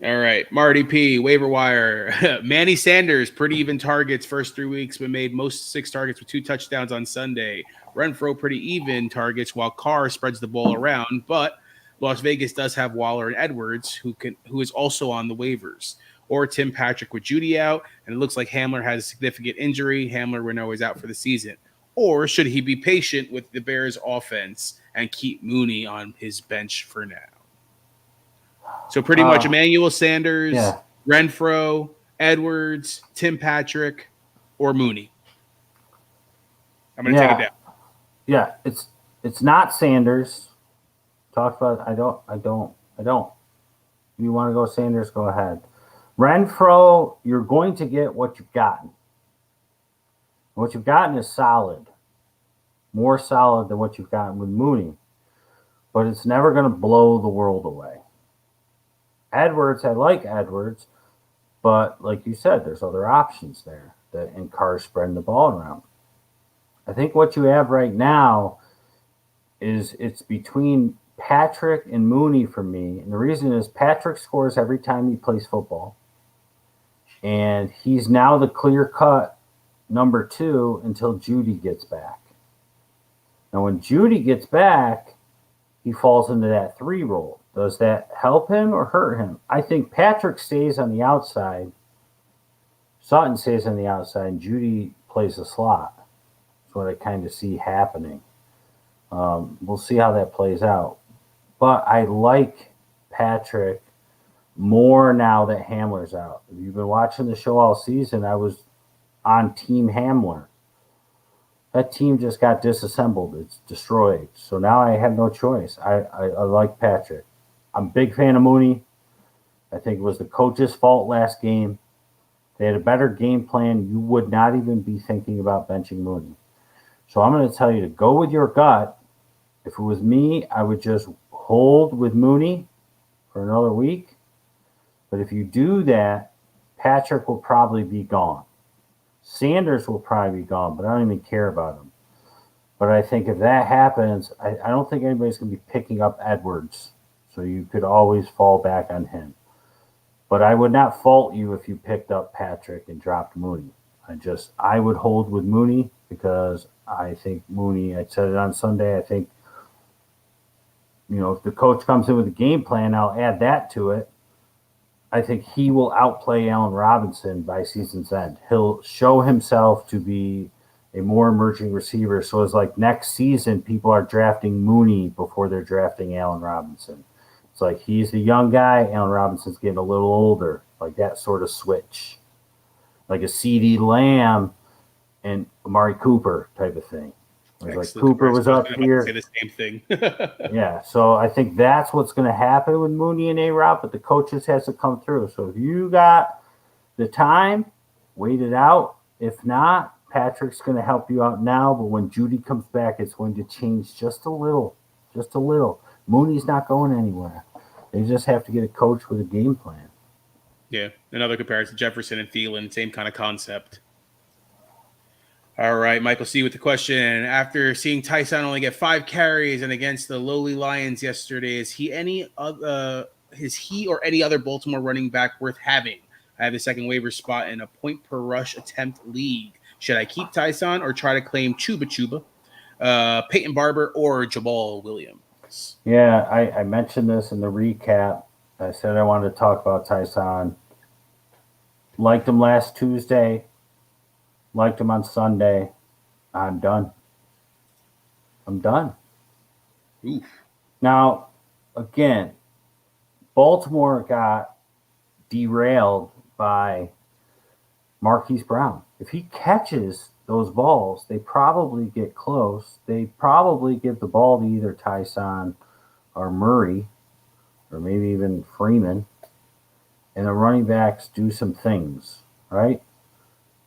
Speaker 2: All right, Marty P, waiver wire. Manny Sanders, pretty even targets first 3 weeks, but made most 6 targets with 2 touchdowns on Sunday. Renfro, pretty even targets, while Carr spreads the ball around. But Las Vegas does have Waller and Edwards, who is also on the waivers. Or Tim Patrick with Judy out, and it looks like Hamler has a significant injury. Hamler, we know, is out for the season. Or should he be patient with the Bears' offense and keep Mooney on his bench for now? So pretty much Emmanuel Sanders, Renfro, Edwards, Tim Patrick, or Mooney. I'm going to take it down.
Speaker 1: Yeah, it's not Sanders. Talk about I don't. You want to go Sanders, go ahead. Renfro, you're going to get what you've gotten. What you've gotten is solid. More solid than what you've gotten with Mooney. But it's never going to blow the world away. Edwards, I like Edwards, but like you said, there's other options there and Carr spreading the ball around. I think what you have right now is it's between Patrick and Mooney for me. And the reason is Patrick scores every time he plays football. And he's now the clear-cut number 2 until Judy gets back. Now, when Judy gets back, he falls into that 3 role. Does that help him or hurt him? I think Patrick stays on the outside. Sutton stays on the outside, and Judy plays the slot. That's what I kind of see happening. We'll see how that plays out. But I like Patrick more now that Hamler's out. If you've been watching the show all season, I was on Team Hamler. That team just got disassembled. It's destroyed. So now I have no choice. I like Patrick. I'm a big fan of Mooney. I think it was the coach's fault last game. They had a better game plan. You would not even be thinking about benching Mooney. So I'm going to tell you to go with your gut. If it was me, I would just hold with Mooney for another week. But if you do that, Patrick will probably be gone. Sanders will probably be gone, but I don't even care about him. But I think if that happens, I don't think anybody's going to be picking up Edwards. So you could always fall back on him. But I would not fault you if you picked up Patrick and dropped Mooney. I would hold with Mooney because I think Mooney, I said it on Sunday, I think, if the coach comes in with a game plan, I'll add that to it. I think he will outplay Allen Robinson by season's end. He'll show himself to be a more emerging receiver. So it's like next season, people are drafting Mooney before they're drafting Allen Robinson. It's like he's the young guy, Allen Robinson's getting a little older, like that sort of switch. Like a CD Lamb and Amari Cooper type of thing. Like Cooper was up here.
Speaker 2: Say the same thing.
Speaker 1: Yeah, so I think that's what's going to happen with Mooney and A-Rob, but the coaches has to come through. So if you got the time, wait it out. If not, Patrick's going to help you out now, but when Judy comes back, it's going to change just a little. Just a little. Mooney's not going anywhere. They just have to get a coach with a game plan.
Speaker 2: Yeah, another comparison, Jefferson and Thielen, same kind of concept. All right, Michael C. with the question. After seeing Tyson only get 5 carries and against the lowly Lions yesterday, is he or any other Baltimore running back worth having? I have the second waiver spot in a point per rush attempt league. Should I keep Tyson or try to claim Chuba, Peyton Barber, or Jamal Williams?
Speaker 1: Yeah, I mentioned this in the recap. I said I wanted to talk about Tyson. Liked him last Tuesday. Liked him on Sunday. I'm done.
Speaker 2: Oof.
Speaker 1: Now, again, Baltimore got derailed by Marquise Brown. If he catches those balls, they probably get close. They probably give the ball to either Tyson or Murray or maybe even Freeman. And the running backs do some things, right?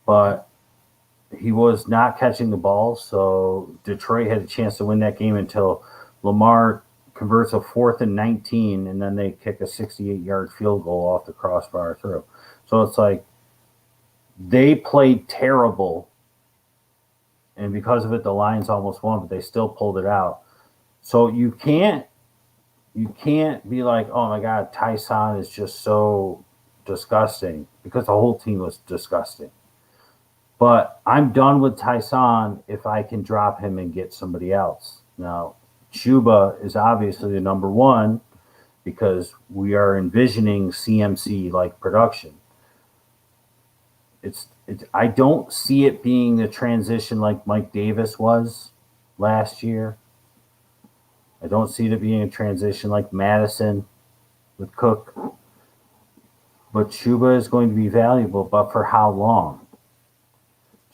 Speaker 1: But he was not catching the ball, so Detroit had a chance to win that game until Lamar converts a 4th and 19, and then they kick a 68-yard field goal off the crossbar through. So it's like they played terrible, and because of it, the Lions almost won, but they still pulled it out. So you can't be like, oh my God, Tyson is just so disgusting, because the whole team was disgusting. But I'm done with Tyson if I can drop him and get somebody else. Now, Chuba is obviously the number one because we are envisioning CMC-like production. I don't see it being the transition like Mike Davis was last year. I don't see it being a transition like Madison with Cook. But Chuba is going to be valuable, but for how long?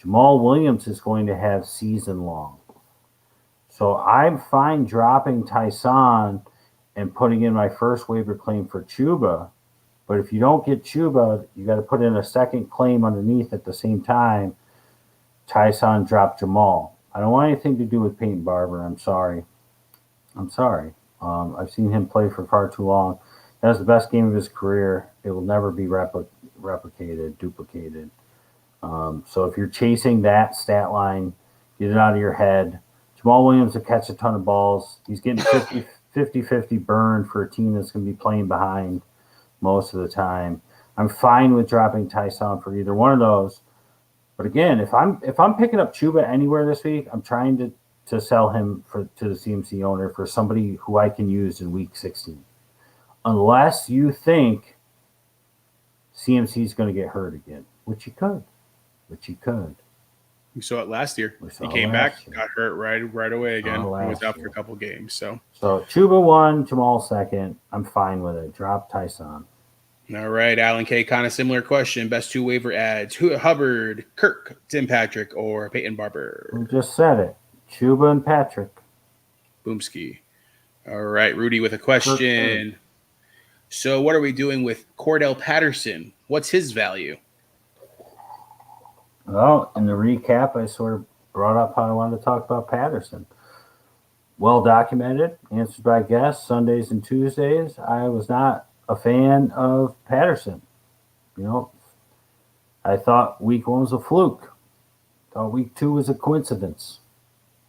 Speaker 1: Jamal Williams is going to have season long. So I'm fine dropping Tyson and putting in my first waiver claim for Chuba. But if you don't get Chuba, you got to put in a second claim underneath at the same time. Tyson dropped Jamal. I don't want anything to do with Peyton Barber. I'm sorry. I've seen him play for far too long. That was the best game of his career. It will never be duplicated. So if you're chasing that stat line, get it out of your head. Jamal Williams will catch a ton of balls. He's getting 50-50 burn for a team that's going to be playing behind most of the time. I'm fine with dropping Tyson for either one of those. But again, if I'm picking up Chuba anywhere this week, I'm trying to sell him to the CMC owner for somebody who I can use in week 16. Unless you think CMC is going to get hurt again, which he could.
Speaker 2: We saw it last year. He came back, got hurt right away again. He was out for a couple games. So
Speaker 1: Chuba 1, Jamal 2. I'm fine with it. Drop Tyson.
Speaker 2: All right, Alan K. Kind of similar question. Best 2 waiver ads: Hubbard, Kirk, Tim Patrick, or Peyton Barber?
Speaker 1: We just said it. Chuba and Patrick.
Speaker 2: Boomski. All right, Rudy with a question. So what are we doing with Cordell Patterson? What's his value?
Speaker 1: Well, in the recap, I sort of brought up how I wanted to talk about Patterson. Well documented, answered by guests, Sundays and Tuesdays. I was not a fan of Patterson. I thought week 1 was a fluke. Thought week 2 was a coincidence.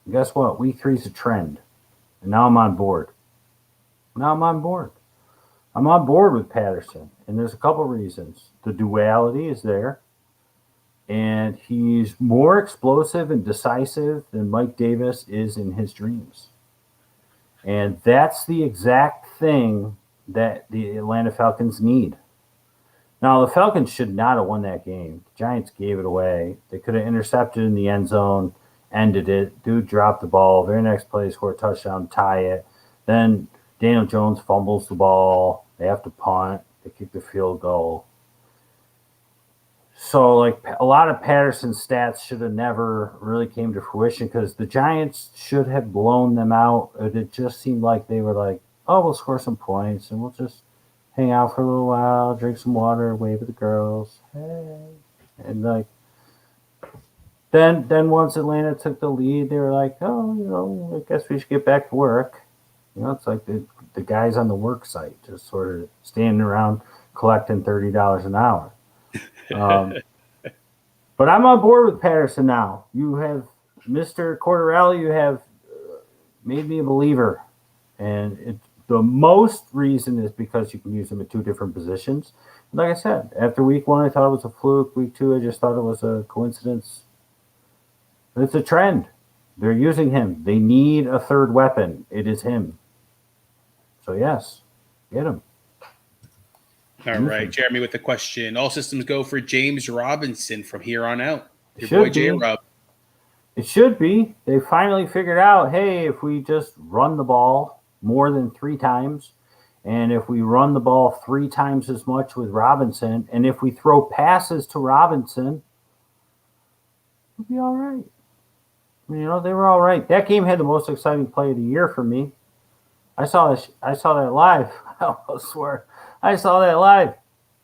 Speaker 1: And guess what? Week 3 is a trend. And now I'm on board. I'm on board with Patterson, and there's a couple reasons. The duality is there, and he's more explosive and decisive than Mike Davis is in his dreams. And that's the exact thing that the Atlanta Falcons need. Now, the Falcons should not have won that game. The Giants gave it away. They could have intercepted in the end zone, ended it. Dude dropped the ball. Very next play, score a touchdown, tie it. Then Daniel Jones fumbles the ball. They have to punt. They kick the field goal. So, like, a lot of Patterson's stats should have never really came to fruition because the Giants should have blown them out. It just seemed like they were like, oh, we'll score some points and we'll just hang out for a little while, drink some water, wave at the girls. Hey. And, like, then once Atlanta took the lead, they were like, oh, I guess we should get back to work. It's like the guys on the work site just sort of standing around collecting $30 an hour. But I'm on board with Patterson now. You have Mr. Cordarelli. You have made me a believer, and the most reason is because you can use him at two different positions. Like I said, after week 1, I thought it was a fluke. Week 2, I just thought it was a coincidence. But it's a trend. They're using him. They need a third weapon. It is him. So yes, get him.
Speaker 2: All right, Jeremy with the question. All systems go for James Robinson from here on out. Your boy J-Rob.
Speaker 1: It should be. They finally figured out, hey, if we just run the ball more than 3 times, and if we run the ball 3 times as much with Robinson, and if we throw passes to Robinson, we'll be all right. They were all right. That game had the most exciting play of the year for me. I saw that live. I swear. I saw that live.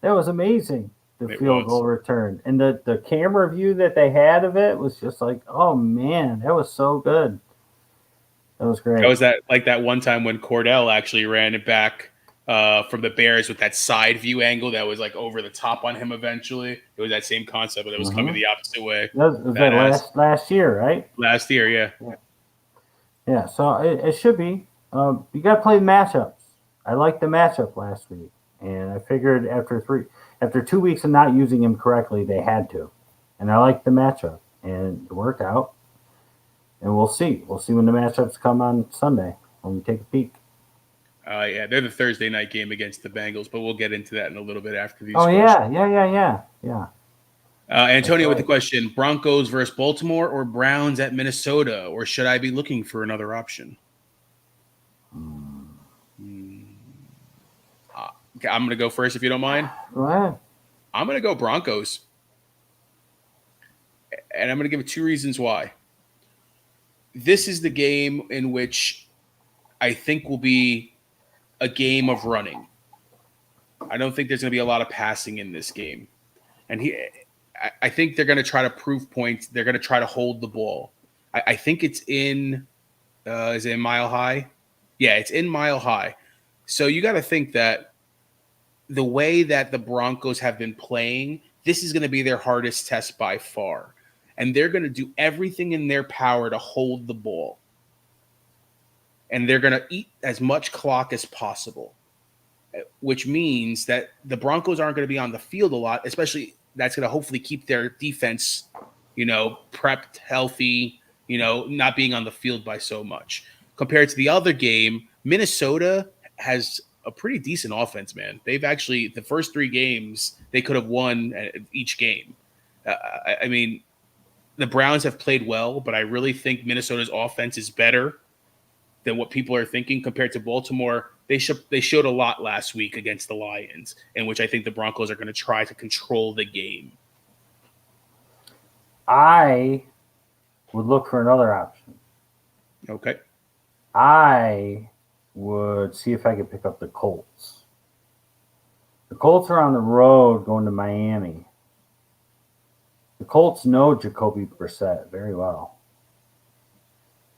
Speaker 1: That was amazing. The field goal return. And the camera view that they had of it was just like, oh, man, that was so good. That was great.
Speaker 2: That was that one time when Cordell actually ran it back from the Bears with that side view angle that was like over the top on him eventually. It was that same concept, but it was coming the opposite way.
Speaker 1: Was that last year, right?
Speaker 2: Last year, yeah.
Speaker 1: Yeah, so it should be. You got to play the matchups. I liked the matchup last week. And I figured after 2 weeks of not using him correctly, they had to. And I liked the matchup. And it worked out. And we'll see. We'll see when the matchups come on Sunday when we take a peek.
Speaker 2: Yeah, they're the Thursday night game against the Bengals, but we'll get into that in a little bit after these.
Speaker 1: Oh, questions. Yeah.
Speaker 2: Antonio with the question, Broncos versus Baltimore or Browns at Minnesota, or should I be looking for another option? I'm going to go first if you don't mind.
Speaker 1: Go ahead.
Speaker 2: I'm going to go Broncos. And I'm going to give 2 reasons why. This is the game in which I think will be a game of running. I don't think there's going to be a lot of passing in this game. And I think they're going to try to prove points. They're going to try to hold the ball. I think it's in is it in Mile High? Yeah, it's in Mile High. So you got to think that the way that the Broncos have been playing, this is going to be their hardest test by far. And they're going to do everything in their power to hold the ball. And they're going to eat as much clock as possible, which means that the Broncos aren't going to be on the field a lot, especially that's going to hopefully keep their defense, prepped, healthy, not being on the field by so much. Compared to the other game, Minnesota has a pretty decent offense, man. They've actually, the first 3 games, they could have won each game. I mean, the Browns have played well, but I really think Minnesota's offense is better than what people are thinking compared to Baltimore. They showed a lot last week against the Lions, in which I think the Broncos are going to try to control the game.
Speaker 1: I would look for another option.
Speaker 2: Okay.
Speaker 1: I would see if I could pick up the Colts. The Colts are on the road going to Miami. The Colts know Jacoby Brissett very well.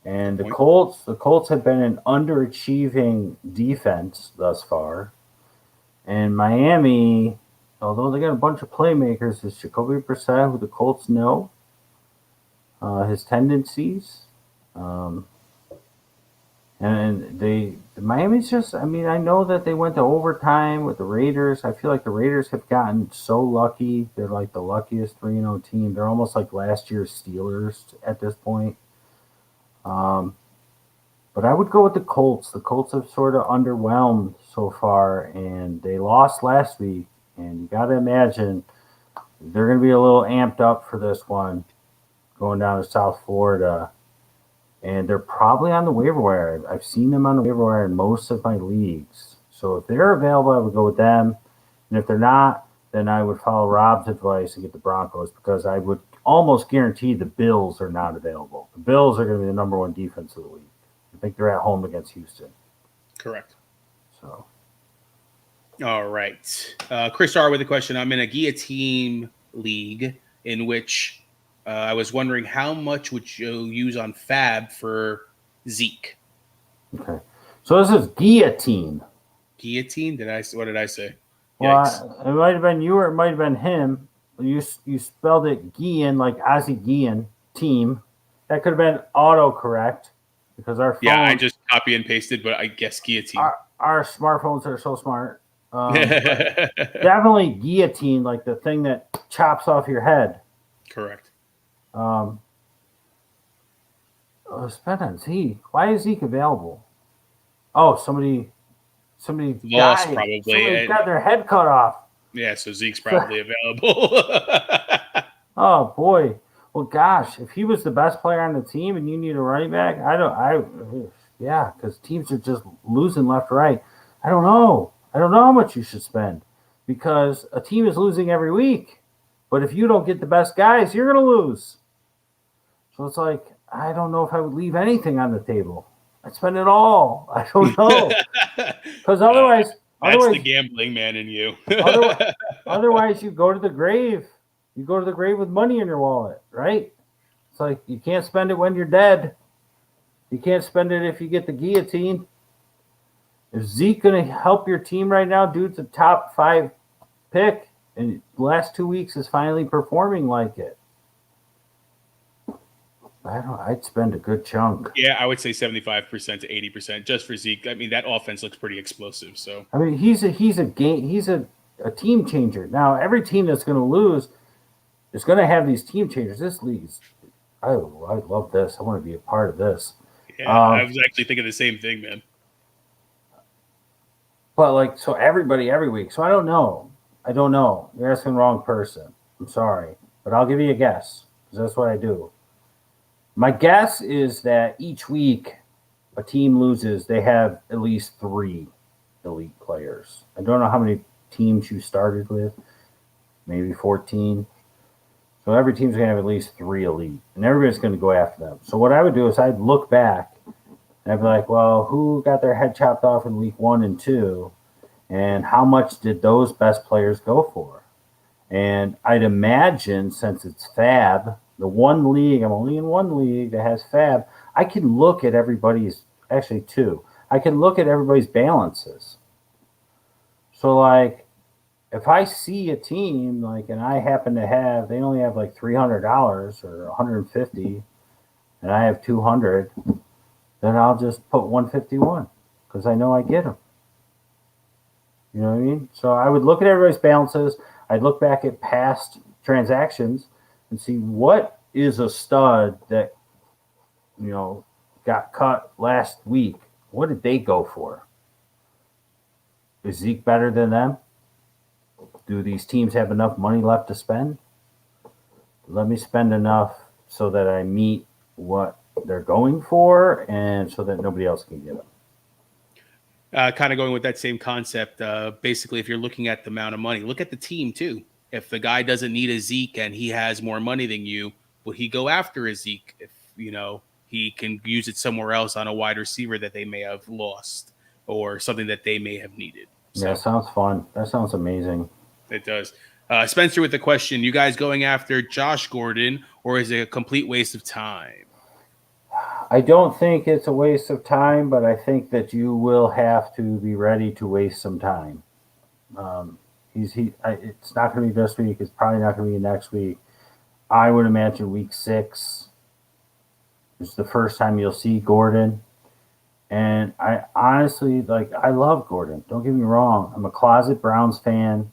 Speaker 1: And the Colts have been an underachieving defense thus far. And Miami, although they got a bunch of playmakers, is Jacoby Brissett, who the Colts know, his tendencies. And Miami's just, I mean, I know that they went to overtime with the Raiders. I feel like the Raiders have gotten so lucky. They're like the luckiest 3-0 team. They're almost like last year's Steelers at this point. Um, but I would go with the Colts. The Colts have sort of underwhelmed so far, and they lost last week. And you got to imagine they're going to be a little amped up for this one going down to South Florida. And they're probably on the waiver wire. I've seen them on the waiver wire in most of my leagues. So if they're available, I would go with them. And if they're not, then I would follow Rob's advice and get the Broncos because I would almost guarantee the Bills are not available. The Bills are going to be the number one defense of the league. I think they're at home against Houston.
Speaker 2: Correct.
Speaker 1: So,
Speaker 2: all right. Chris R with a question. I'm in a guillotine league in which I was wondering how much would you use on Fab for Zeke?
Speaker 1: okay. So this is guillotine.
Speaker 2: Guillotine? What did I say?
Speaker 1: Well, it might have been you or it might have been him. You spelled it Guillen, like Ozzie Guillen, team. That could have been autocorrect because our phones,
Speaker 2: yeah, I just copy and pasted, but I guess guillotine.
Speaker 1: Our smartphones are so smart. Definitely guillotine, like the thing that chops off your head.
Speaker 2: Correct.
Speaker 1: Spend on Zeke. Why is Zeke available? Oh, somebody
Speaker 2: lost
Speaker 1: died.
Speaker 2: probably.
Speaker 1: Somebody got their head cut off.
Speaker 2: Yeah, so Zeke's probably available.
Speaker 1: Oh boy. Well, gosh, if he was the best player on the team and you need a running back, because teams are just losing left, right. I don't know how much you should spend because a team is losing every week. But if you don't get the best guys, you're going to lose. So it's like, I don't know if I would leave anything on the table. I'd spend it all. I don't know. Because otherwise,
Speaker 2: that's the gambling man in you.
Speaker 1: otherwise, you go to the grave. You go to the grave with money in your wallet, right? It's like you can't spend it when you're dead. You can't spend it if you get the guillotine. Is Zeke going to help your team right now? Dude's a top 5 pick, and the last 2 weeks is finally performing like it. I'd spend a good chunk.
Speaker 2: Yeah, I would say 75% to 80% just for Zeke. I mean, that offense looks pretty explosive. So
Speaker 1: I mean, he's a team changer. Now, every team that's going to lose is going to have these team changers. This league I love this. I want to be a part of this.
Speaker 2: Yeah, I was actually thinking the same thing, man.
Speaker 1: But so everybody every week. So I don't know. You're asking the wrong person. I'm sorry, but I'll give you a guess because that's what I do. My guess is that each week a team loses, they have at least 3 elite players. I don't know how many teams you started with, maybe 14. So every team's going to have at least 3 elite, and everybody's going to go after them. So what I would do is I'd look back, and I'd be like, well, who got their head chopped off in week 1 and 2, and how much did those best players go for? And I'd imagine, since it's Fab, the one league, I'm only in one league that has Fab, I can look at everybody's, actually 2, I can look at everybody's balances. So, if I see a team, and I happen to have, they only have $300 or $150, and I have 200, then I'll just put 151 because I know I get them. You know what I mean? So I would look at everybody's balances. I'd look back at past transactions and see what is a stud that, got cut last week. What did they go for? Is Zeke better than them? Do these teams have enough money left to spend? Let me spend enough so that I meet what they're going for and so that nobody else can get them.
Speaker 2: Kind of going with that same concept. Basically, if you're looking at the amount of money, look at the team too. If the guy doesn't need a Zeke and he has more money than you, will he go after a Zeke if, he can use it somewhere else on a wide receiver that they may have lost or something that they may have needed?
Speaker 1: So, yeah, sounds fun. That sounds amazing.
Speaker 2: It does. Spencer with the question, you guys going after Josh Gordon or is it a complete waste of time?
Speaker 1: I don't think it's a waste of time, but I think that you will have to be ready to waste some time. It's not going to be this week. It's probably not going to be next week. I would imagine week 6 is the first time you'll see Gordon. And honestly, like I love Gordon. Don't get me wrong. I'm a closet Browns fan,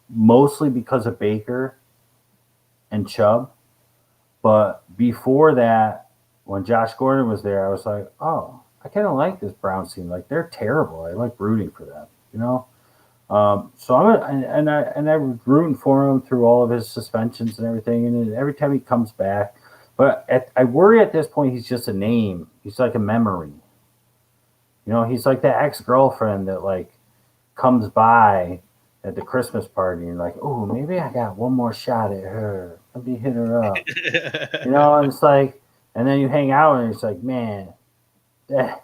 Speaker 1: mostly because of Baker and Chubb. But before that, when Josh Gordon was there, I was like, oh, I kind of like this Browns team. Like they're terrible. I like rooting for them. You know. So I was rooting for him through all of his suspensions and everything. And every time he comes back, but I worry at this point he's just a name. He's like a memory. You know, he's like that ex girlfriend that like comes by at the Christmas party and like, oh, maybe I got one more shot at her. Let me hit her up. You know, and it's like, and then you hang out and it's like, man, that,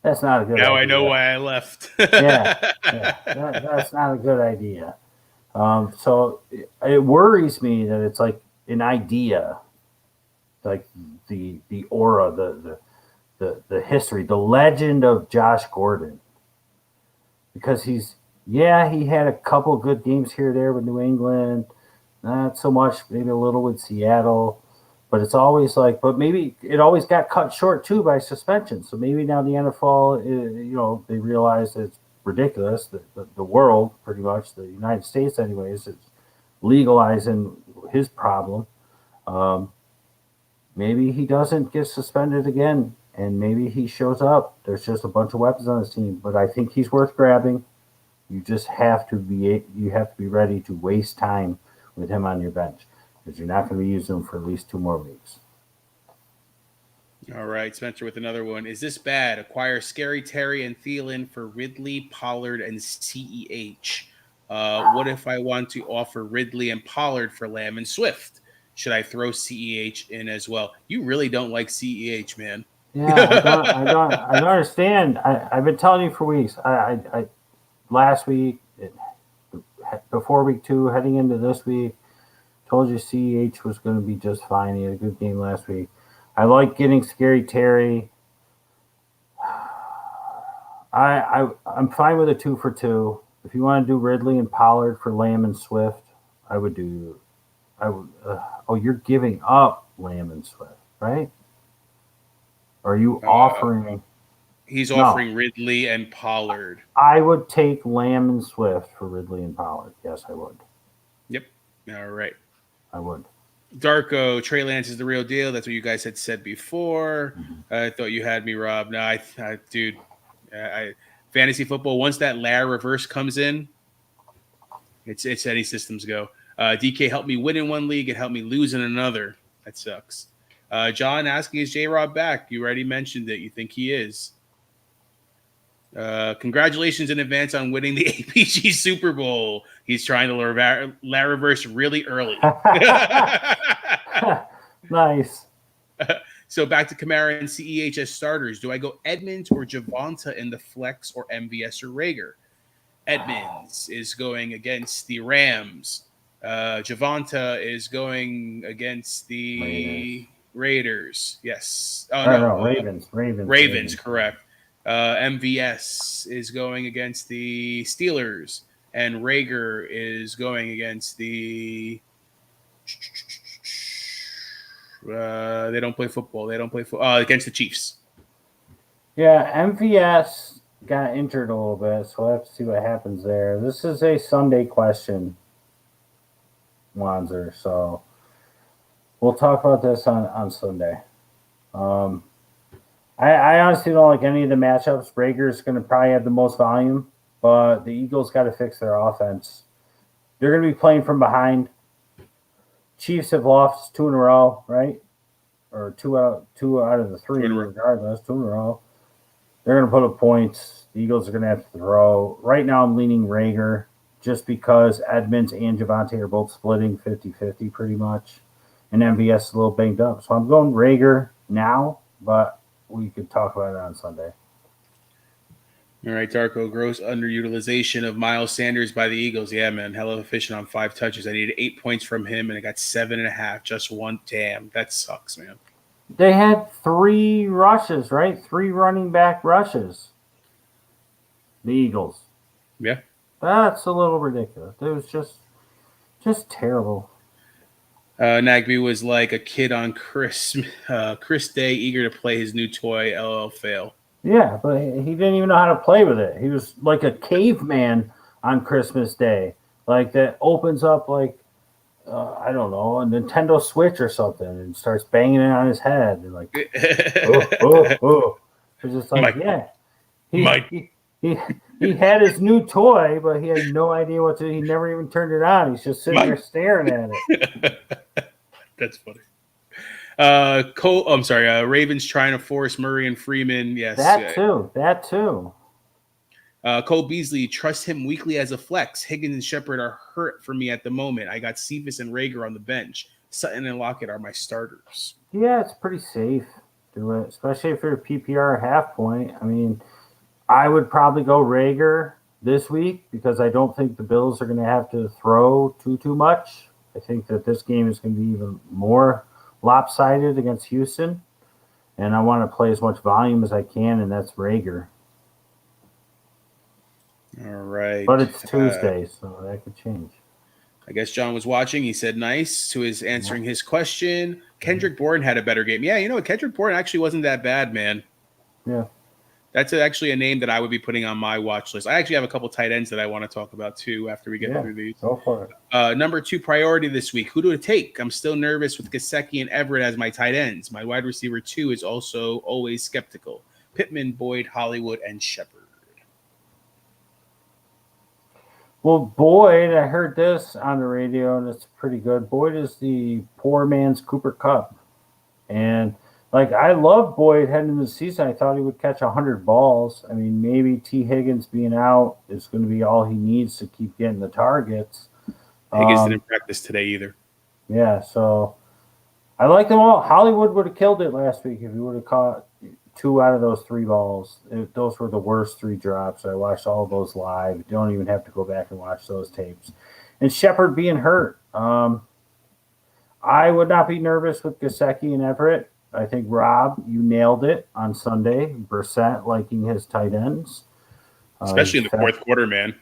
Speaker 1: that's not a good
Speaker 2: Now I know
Speaker 1: idea.
Speaker 2: why I left.
Speaker 1: Yeah, yeah, that's not a good idea. So it worries me that it's like an idea, like the aura, the history, the legend of Josh Gordon, because he had a couple good games here or there with New England, not so much, maybe a little with Seattle, but it's always like, but maybe it always got cut short too by suspension. So maybe now the NFL, they realize it's ridiculous that the world, pretty much the United States, anyways, is legalizing his problem. Um, Maybe he doesn't get suspended again, and maybe he shows up. There's just a bunch of weapons on his team, but I think he's worth grabbing. You have to be ready to waste time with him on your bench because you're not going to be using him for at least 2 more weeks.
Speaker 2: All right, Spencer with another one. Is this bad? Acquire Scary Terry and Thielen for Ridley, Pollard, and CEH. What if I want to offer Ridley and Pollard for Lamb and Swift? Should I throw CEH in as well? You really don't like CEH, man.
Speaker 1: Yeah, I don't understand. I've been telling you for weeks. Last week, before week 2, heading into this week, told you CEH was going to be just fine. He had a good game last week. I like getting Scary Terry. I'm fine with a 2 for 2. If you want to do Ridley and Pollard for Lamb and Swift, I would do. I would. Oh, you're giving up Lamb and Swift, right? Are you offering?
Speaker 2: He's
Speaker 1: No,
Speaker 2: offering Ridley and Pollard.
Speaker 1: I would take Lamb and Swift for Ridley and Pollard. Yes, I would.
Speaker 2: Yep. All right.
Speaker 1: I would.
Speaker 2: Darko, Trey Lance is the real deal. That's what you guys had said before.
Speaker 1: Mm-hmm.
Speaker 2: I thought you had me, Rob. No, dude, fantasy football. Once that layer reverse comes in, it's any systems go. DK helped me win in one league and helped me lose in another. That sucks. John asking, is J Rob back? You already mentioned it. You think he is? Congratulations in advance on winning the APG Super Bowl. He's trying to La reverse really early.
Speaker 1: Nice.
Speaker 2: So back to Kamara and CEH as starters. Do I go Edmonds or Javonta in the flex or MVS or Rager? Edmonds is going against the Rams. Javonta is going against the Raiders. Yes. Oh,
Speaker 1: No, Ravens.
Speaker 2: Ravens, correct. MVS is going against the Steelers, and Rager is going against the. They don't play football. Against the Chiefs.
Speaker 1: Yeah, MVS got injured a little bit, so we'll have to see what happens there. This is a Sunday question, Wanzer, so we'll talk about this on Sunday. I honestly don't like any of the matchups. Rager's going to probably have the most volume, but the Eagles got to fix their offense. They're going to be playing from behind. Chiefs have lost 2 in a row, right? Or two out of the 3, regardless, 2 in a row. They're going to put up points. The Eagles are going to have to throw. Right now, I'm leaning Rager just because Edmonds and Javonte are both splitting 50-50 pretty much. And MVS is a little banged up. So I'm going Rager now, but we could talk about it on Sunday.
Speaker 2: All right, Darko, gross underutilization of Miles Sanders by the Eagles. Yeah, man, hell of efficient on 5 touches. I needed 8 points from him, and I got 7.5. Just one. Damn, that sucks, man.
Speaker 1: They had 3 rushes, right? 3 running back rushes. The Eagles.
Speaker 2: Yeah.
Speaker 1: That's a little ridiculous. It was just terrible.
Speaker 2: Nagby was like a kid on Chris Day, eager to play his new toy. LL fail.
Speaker 1: Yeah, but he didn't even know how to play with it. He was like a caveman on Christmas Day, like that opens up like I don't know, a Nintendo Switch or something, and starts banging it on his head, and like, oh, oh, oh. It's just like,
Speaker 2: my
Speaker 1: yeah, he
Speaker 2: my
Speaker 1: he he he had his new toy, but he had no idea what to. He never even turned it on. He's just sitting there
Speaker 2: my.
Speaker 1: staring at it.
Speaker 2: That's funny. I'm sorry. Ravens trying to force Murray and Freeman. Yes.
Speaker 1: That too. That too.
Speaker 2: Cole Beasley, trust him weekly as a flex. Higgins and Shepard are hurt for me at the moment. I got Cephas and Rager on the bench. Sutton and Lockett are my starters.
Speaker 1: Yeah, it's pretty safe. Do it, especially if you're a PPR half point. I mean, I would probably go Rager this week because I don't think the Bills are going to have to throw too much. I think that this game is going to be even more lopsided against Houston, and I want to play as much volume as I can, and that's Rager.
Speaker 2: All right.
Speaker 1: But it's Tuesday, so that could change.
Speaker 2: I guess John was watching. He said nice to his answering his question. Kendrick Bourne had a better game. Yeah, Kendrick Bourne actually wasn't that bad, man.
Speaker 1: Yeah.
Speaker 2: That's actually a name that I would be putting on my watch list. I actually have a couple tight ends that I want to talk about too after we get through these.
Speaker 1: Go for it.
Speaker 2: Number 2 priority this week. Who do I take? I'm still nervous with Gesicki and Everett as my tight ends. My wide receiver 2 is also always skeptical. Pittman, Boyd, Hollywood, and Shepard.
Speaker 1: Well, Boyd, I heard this on the radio, and it's pretty good. Boyd is the poor man's Cooper Kupp. And, like, I love Boyd heading into the season. I thought he would catch 100 balls. I mean, maybe T. Higgins being out is going to be all he needs to keep getting the targets.
Speaker 2: Higgins didn't practice today either.
Speaker 1: Yeah, so I like them all. Hollywood would have killed it last week if he would have caught 2 out of those 3 balls. Those were the worst 3 drops. I watched all of those live. You don't even have to go back and watch those tapes. And Shepard being hurt. I would not be nervous with Gesicki and Everett. I think, Rob, you nailed it on Sunday. Brissett liking his tight ends.
Speaker 2: Especially in the fourth quarter, man.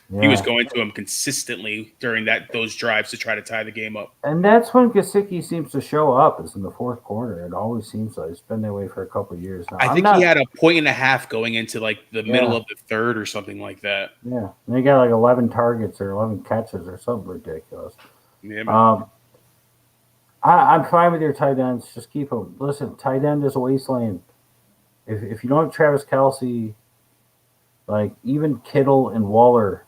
Speaker 1: Yeah.
Speaker 2: He was going to him consistently during those drives to try to tie the game up.
Speaker 1: And that's when Gesicki seems to show up, is in the fourth quarter. It always seems like it's been that way for a couple of years now.
Speaker 2: I think he had a point and a half going into like the middle of the third or something like that.
Speaker 1: Yeah. And he got like 11 targets or 11 catches or something ridiculous.
Speaker 2: Yeah, man.
Speaker 1: I'm fine with your tight ends. Just keep them. Listen, tight end is a wasteland. If you don't have Travis Kelce, like even Kittle and Waller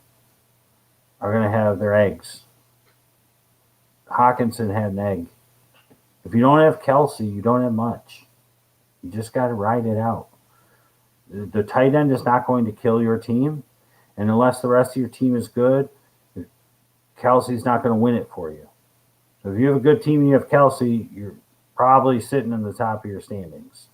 Speaker 1: are going to have their eggs. Hawkinson had an egg. If you don't have Kelce, you don't have much. You just got to ride it out. The tight end is not going to kill your team, and unless the rest of your team is good, Kelce's not going to win it for you. So if you have a good team and you have Kelce, you're probably sitting in the top of your standings.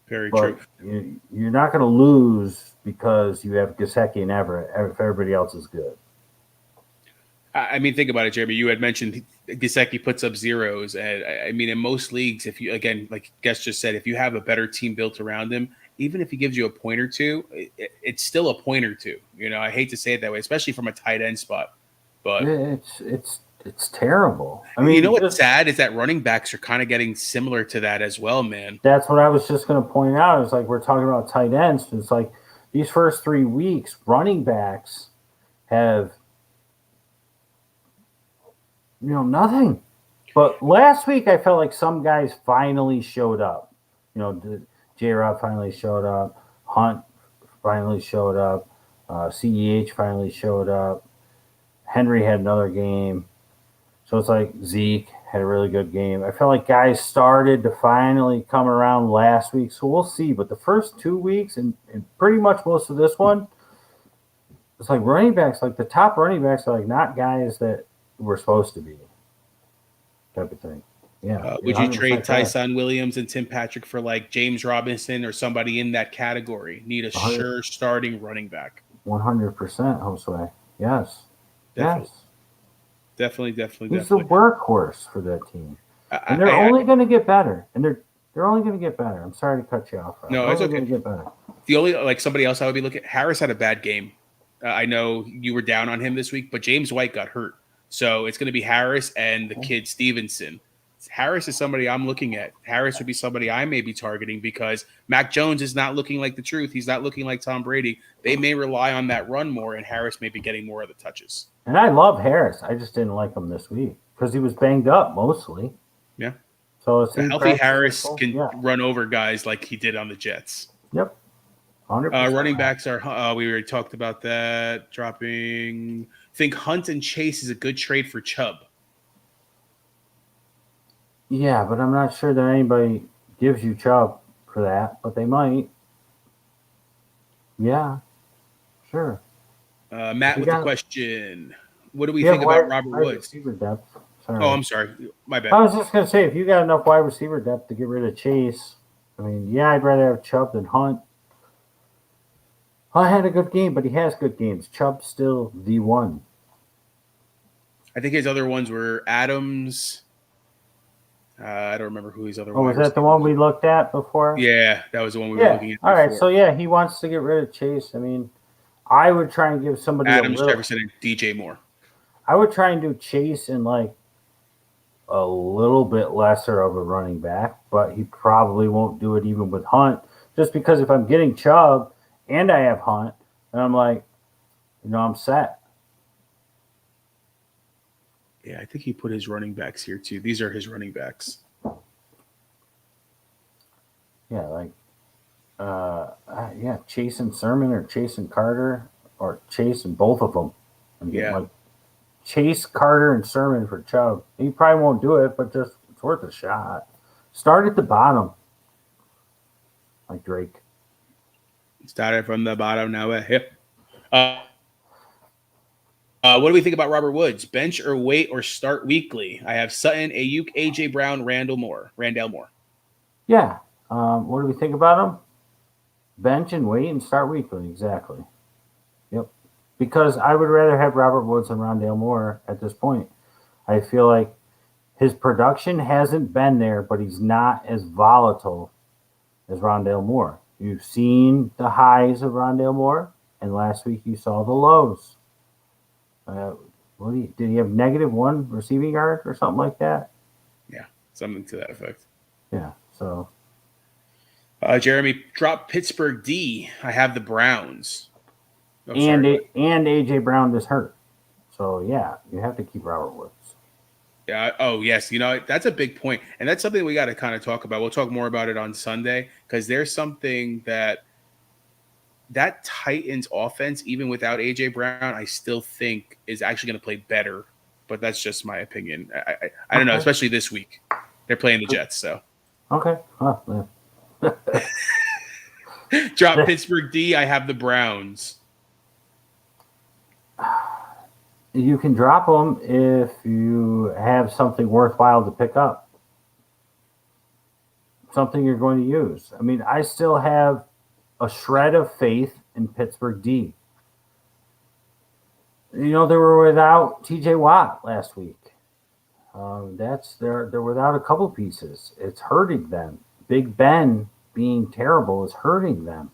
Speaker 2: Very
Speaker 1: but
Speaker 2: true.
Speaker 1: You're not going to lose because you have Gesicki and Everett if everybody else is good.
Speaker 2: I mean, think about it, Jeremy. You had mentioned Gesicki puts up zeros. And I mean, in most leagues, if you, again, like Guest just said, if you have a better team built around him, even if he gives you a point or two, it's still a point or two. I hate to say it that way, especially from a tight end spot. But
Speaker 1: it's terrible. I mean,
Speaker 2: what's sad is that running backs are kind of getting similar to that as well, man.
Speaker 1: That's what I was just going to point out. It's like we're talking about tight ends. It's like these first 3 weeks, running backs have nothing. But last week, I felt like some guys finally showed up. J-Rob finally showed up. Hunt finally showed up. CEH finally showed up. Henry had another game. So it's like Zeke had a really good game. I felt like guys started to finally come around last week. So we'll see. But the first 2 weeks and pretty much most of this one, it's like running backs, like the top running backs are like not guys that we're supposed to be, type of thing. Yeah.
Speaker 2: Would you trade Tyson Williams and Tim Patrick for like James Robinson or somebody in that category? Need a sure starting running back.
Speaker 1: 100%, Josue. Yes.
Speaker 2: Definitely.
Speaker 1: Yes.
Speaker 2: Definitely.
Speaker 1: He's the workhorse for that team. And they're only going to get better. And they're only going to get better. I'm sorry to cut you off.
Speaker 2: No, it's okay.
Speaker 1: Going to get better.
Speaker 2: The only, like somebody else I would be looking at, Harris had a bad game. I know you were down on him this week, but James White got hurt. So it's going to be Harris and the kid Stevenson. Harris is somebody I'm looking at. Harris would be somebody I may be targeting because Mac Jones is not looking like the truth. He's not looking like Tom Brady. They may rely on that run more, and Harris may be getting more of the touches.
Speaker 1: And I love Harris. I just didn't like him this week because he was banged up mostly.
Speaker 2: Yeah.
Speaker 1: So
Speaker 2: A healthy Harris can run over guys like he did on the Jets.
Speaker 1: Yep. 100%.
Speaker 2: Running backs are, we already talked about that. Dropping. I think Hunt and Chase is a good trade for Chubb.
Speaker 1: Yeah, but I'm not sure that anybody gives you Chubb for that, but they might. Yeah, sure.
Speaker 2: Matt with the question. What do we think about Robert Woods?
Speaker 1: Depth. Sorry.
Speaker 2: Oh, I'm sorry. My bad.
Speaker 1: I was just going to say, if you got enough wide receiver depth to get rid of Chase, I mean, yeah, I'd rather have Chubb than Hunt. Hunt had a good game, but he has good games. Chubb's still the one.
Speaker 2: I think his other ones were Adams. I don't remember who his other
Speaker 1: was that the one we looked at before?
Speaker 2: Yeah, that was the one we were looking at before.
Speaker 1: All right, so yeah, he wants to get rid of Chase. I mean, I would try and give somebody
Speaker 2: Adams, Jefferson, and DJ Moore.
Speaker 1: I would try and do Chase in like a little bit lesser of a running back, but he probably won't do it even with Hunt, just because if I'm getting Chubb and I have Hunt, and I'm like, I'm set.
Speaker 2: Yeah, I think he put his running backs here too. These are his running backs.
Speaker 1: Yeah, Chase and Sermon or Chase and Carter or Chase and both of them. Like Chase, Carter, and Sermon for Chubb. He probably won't do it, but just it's worth a shot. Start at the bottom, like Drake.
Speaker 2: Started from the bottom, now we're here. What do we think about Robert Woods? Bench or wait or start weekly? I have Sutton, Ayuk, AJ Brown, Randall Moore.
Speaker 1: Yeah. What do we think about him? Bench and wait and start weekly. Exactly. Yep. Because I would rather have Robert Woods than Rondale Moore at this point. I feel like his production hasn't been there, but he's not as volatile as Rondale Moore. You've seen the highs of Rondale Moore, and last week you saw the lows. Did he have -1 receiving yard or something like that?
Speaker 2: Yeah, something to that effect.
Speaker 1: Yeah, so.
Speaker 2: Jeremy, drop Pittsburgh D. I have the Browns.
Speaker 1: And AJ Brown is hurt. So, yeah, you have to keep Robert Woods.
Speaker 2: Yeah. Oh, yes. That's a big point. And that's something we got to kind of talk about. We'll talk more about it on Sunday because there's something that Titans offense, even without AJ Brown, I still think is actually going to play better. But that's just my opinion. I don't know, especially this week. They're playing the Jets, so.
Speaker 1: Okay. Oh, yeah.
Speaker 2: Drop Pittsburgh D. I have the Browns.
Speaker 1: You can drop them if you have something worthwhile to pick up. Something you're going to use. I mean, I still have a shred of faith in Pittsburgh D. They were without TJ Watt last week. They're without a couple pieces. It's hurting them. Big Ben being terrible is hurting them.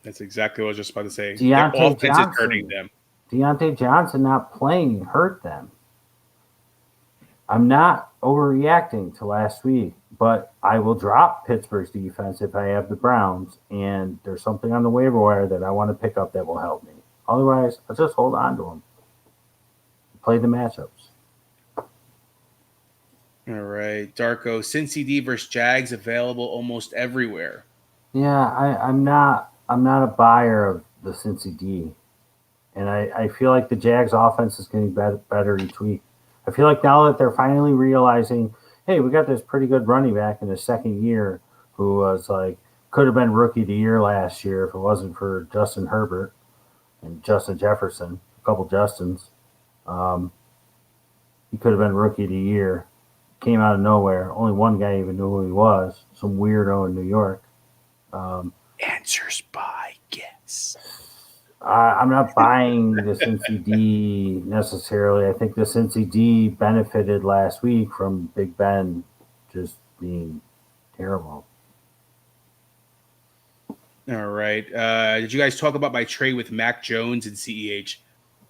Speaker 2: That's exactly what I was just about to say.
Speaker 1: Their offense is hurting them. Deontay Johnson not playing hurt them. I'm not overreacting to last week, but I will drop Pittsburgh's defense if I have the Browns, and there's something on the waiver wire that I want to pick up that will help me. Otherwise, I'll just hold on to them. Play the matchups.
Speaker 2: All right. Darko, Cincy D versus Jags available almost everywhere.
Speaker 1: Yeah, I'm not a buyer of the Cincy D. And I feel like the Jags offense is getting better each week. I feel like now that they're finally realizing, hey, we got this pretty good running back in his second year who was could have been rookie of the year last year if it wasn't for Justin Herbert and Justin Jefferson, a couple Justins. He could have been rookie of the year. Came out of nowhere. Only one guy even knew who he was. Some weirdo in New York.
Speaker 2: Answers by guess.
Speaker 1: I'm not buying the Cincy D necessarily. I think the Cincy D benefited last week from Big Ben just being terrible.
Speaker 2: All right. Did you guys talk about my trade with Mac Jones and CEH?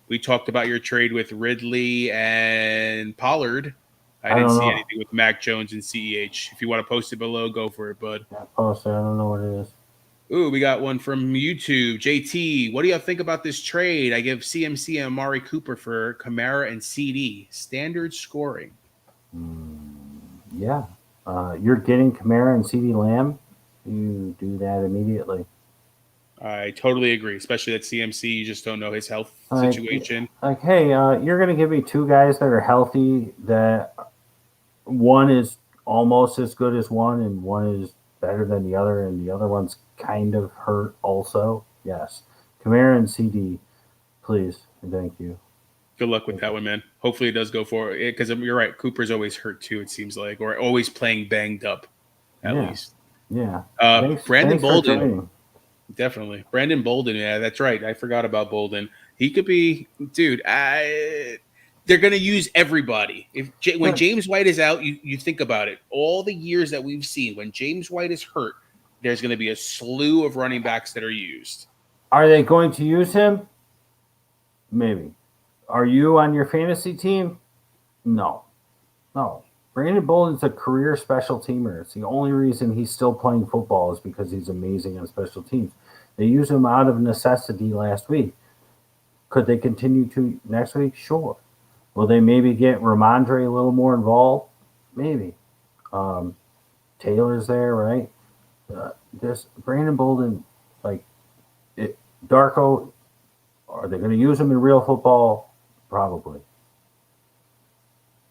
Speaker 2: We talked about your trade with Ridley and Pollard. I
Speaker 1: I
Speaker 2: didn't
Speaker 1: don't
Speaker 2: see
Speaker 1: know.
Speaker 2: anything with Mac Jones and CEH. If you want to post it below, go for it, bud.
Speaker 1: Yeah, poster. I don't know what it is.
Speaker 2: Ooh, we got one from YouTube. JT, what do you think about this trade? I give CMC and Amari Cooper for Kamara and CD. Standard scoring.
Speaker 1: Yeah. You're getting Kamara and CD Lamb. You do that immediately.
Speaker 2: I totally agree, especially that CMC. You just don't know his health
Speaker 1: Like,
Speaker 2: situation.
Speaker 1: hey, you're going to give me two guys that are healthy, that one is almost as good as one and one is better than the other, and the other one's kind of hurt also. Yes. Kamara and CD, please. And thank you.
Speaker 2: Good luck with that one, man. Hopefully it does go for it because you're right. Cooper's always hurt too, it seems like, or always playing banged up, at
Speaker 1: Yeah.
Speaker 2: least.
Speaker 1: Yeah.
Speaker 2: Brandon
Speaker 1: Thanks for
Speaker 2: Bolden.
Speaker 1: joining.
Speaker 2: Definitely. Brandon Bolden. Yeah, that's right. I forgot about Bolden. He could be, dude. They're going to use everybody. When
Speaker 1: Good.
Speaker 2: James White is out, you think about it. All the years that we've seen, when James White is hurt, there's going to be a slew of running backs that are used.
Speaker 1: Are they going to use him? Maybe. Are you on your fantasy team? No. No. Brandon Bolden's a career special teamer. It's the only reason he's still playing football is because he's amazing on special teams. They used him out of necessity last week. Could they continue to next week? Sure. Will they maybe get Ramondre a little more involved? Maybe. Um, Taylor's there, right? This Brandon Bolden, like Darko, are they going to use him in real football? Probably.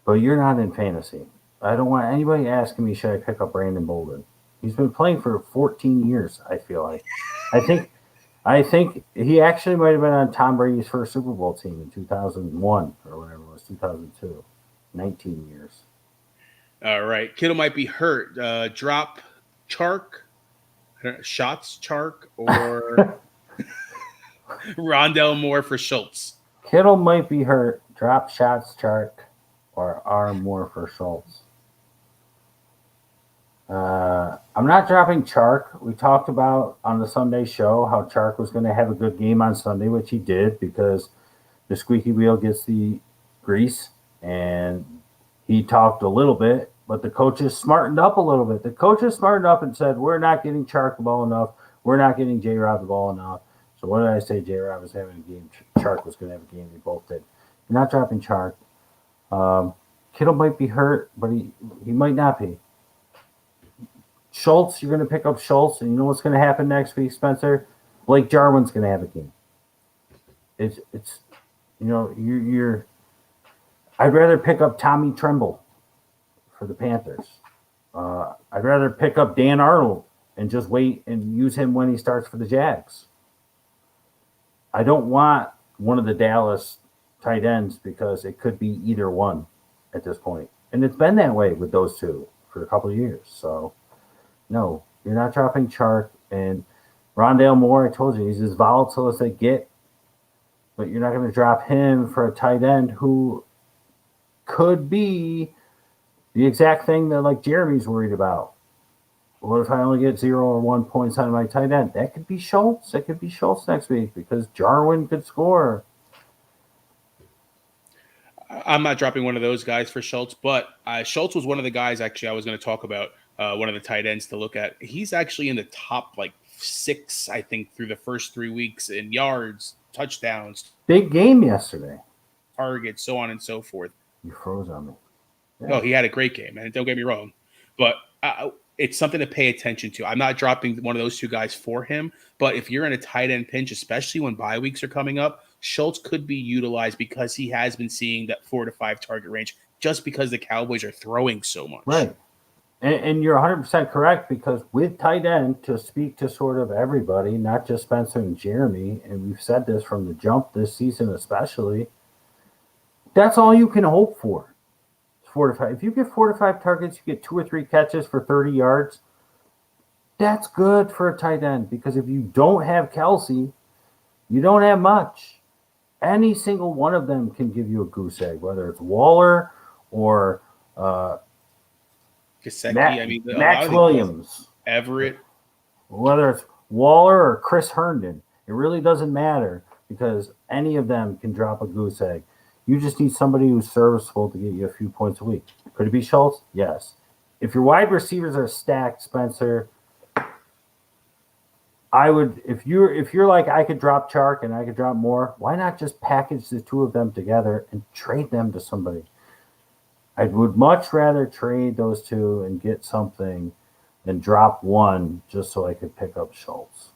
Speaker 1: But you're not in fantasy. I don't want anybody asking me, should I pick up Brandon Bolden? He's been playing for 14 years, I feel like. I think he actually might have been on Tom Brady's first Super Bowl team in 2001 or whatever it was, 2002. 19 years.
Speaker 2: All right. Kittle might be hurt. Drop Chark, Shots Chark, or Rondell Moore for Schultz.
Speaker 1: Kittle might be hurt. Drop shots, Chark, or R more for Schultz. I'm not dropping Chark. We talked about on the Sunday show how Chark was going to have a good game on Sunday, which he did because the squeaky wheel gets the grease, and he talked a little bit, but the coaches smartened up a little bit. The coaches smartened up and said, we're not getting Chark the ball enough. We're not getting J-Rob the ball enough. So what did I say? J-Rob was having a game. Chark was going to have a game. They both did. You're not dropping Chark. Kittle might be hurt, but he might not be. Schultz, you're going to pick up Schultz, and you know what's going to happen next week, Spencer? Blake Jarwin's going to have a game. It's you're. I'd rather pick up Tommy Tremble for the Panthers. I'd rather pick up Dan Arnold and just wait and use him when he starts for the Jags. I don't want one of the Dallas tight ends because it could be either one at this point. And it's been that way with those two for a couple of years. So, no, you're not dropping Chark. And Rondale Moore, I told you, he's as volatile as they get. But you're not going to drop him for a tight end who could be the exact thing that, like, Jeremy's worried about. What if I only get 0 or 1 points on my tight end? That could be Schultz. That could be Schultz next week because Jarwin could score.
Speaker 2: I'm not dropping one of those guys for Schultz, but Schultz was one of the guys actually I was going to talk about, one of the tight ends to look at. He's actually in the top, 6, I think, through the first 3 weeks in yards, touchdowns.
Speaker 1: Big game yesterday.
Speaker 2: Targets, so on and so forth.
Speaker 1: You froze on me.
Speaker 2: Yeah. Oh, he had a great game, man. Don't get me wrong. But it's something to pay attention to. I'm not dropping one of those two guys for him, but if you're in a tight end pinch, especially when bye weeks are coming up, Schultz could be utilized because he has been seeing that 4 to 5 target range just because the Cowboys are throwing so much.
Speaker 1: Right. And you're 100% correct because with tight end, to speak to sort of everybody, not just Spencer and Jeremy, and we've said this from the jump this season especially, that's all you can hope for. 4 to 5. If you get 4 to 5 targets, you get 2 or 3 catches for 30 yards. That's good for a tight end because if you don't have Kelsey, you don't have much. Any single one of them can give you a goose egg, whether it's Waller or
Speaker 2: Gesicki,
Speaker 1: Max Williams,
Speaker 2: Everett.
Speaker 1: Whether it's Waller or Chris Herndon, it really doesn't matter because any of them can drop a goose egg. You just need somebody who's serviceable to get you a few points a week. Could it be Schultz? Yes. If your wide receivers are stacked, Spencer, I would if you're like I could drop Chark and I could drop Moore, why not just package the two of them together and trade them to somebody? I would much rather trade those two and get something than drop one just so I could pick up Schultz.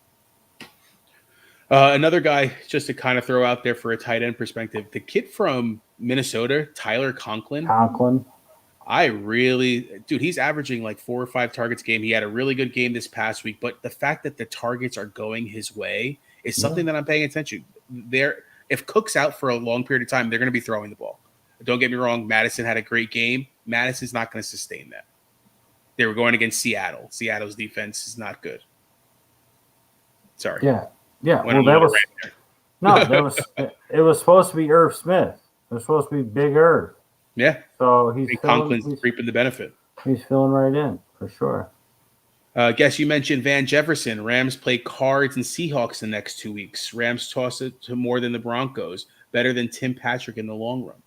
Speaker 2: Another guy, just to kind of throw out there for a tight end perspective, the kid from Minnesota, Tyler Conklin. Dude, he's averaging like 4 or 5 targets a game. He had a really good game this past week, but the fact that the targets are going his way is something that I'm paying attention. If Cook's out for a long period of time, they're going to be throwing the ball. Don't get me wrong. Madison had a great game. Madison's not going to sustain that. They were going against Seattle. Seattle's defense is not good. Sorry.
Speaker 1: Yeah. Well, it was supposed to be Irv Smith. It was supposed to be Big Irv.
Speaker 2: Yeah.
Speaker 1: So
Speaker 2: Conklin's reaping the benefit.
Speaker 1: He's filling right in for sure.
Speaker 2: Guess you mentioned Van Jefferson. Rams play Cards and Seahawks the next 2 weeks. Rams toss it to more than the Broncos. Better than Tim Patrick in the long run.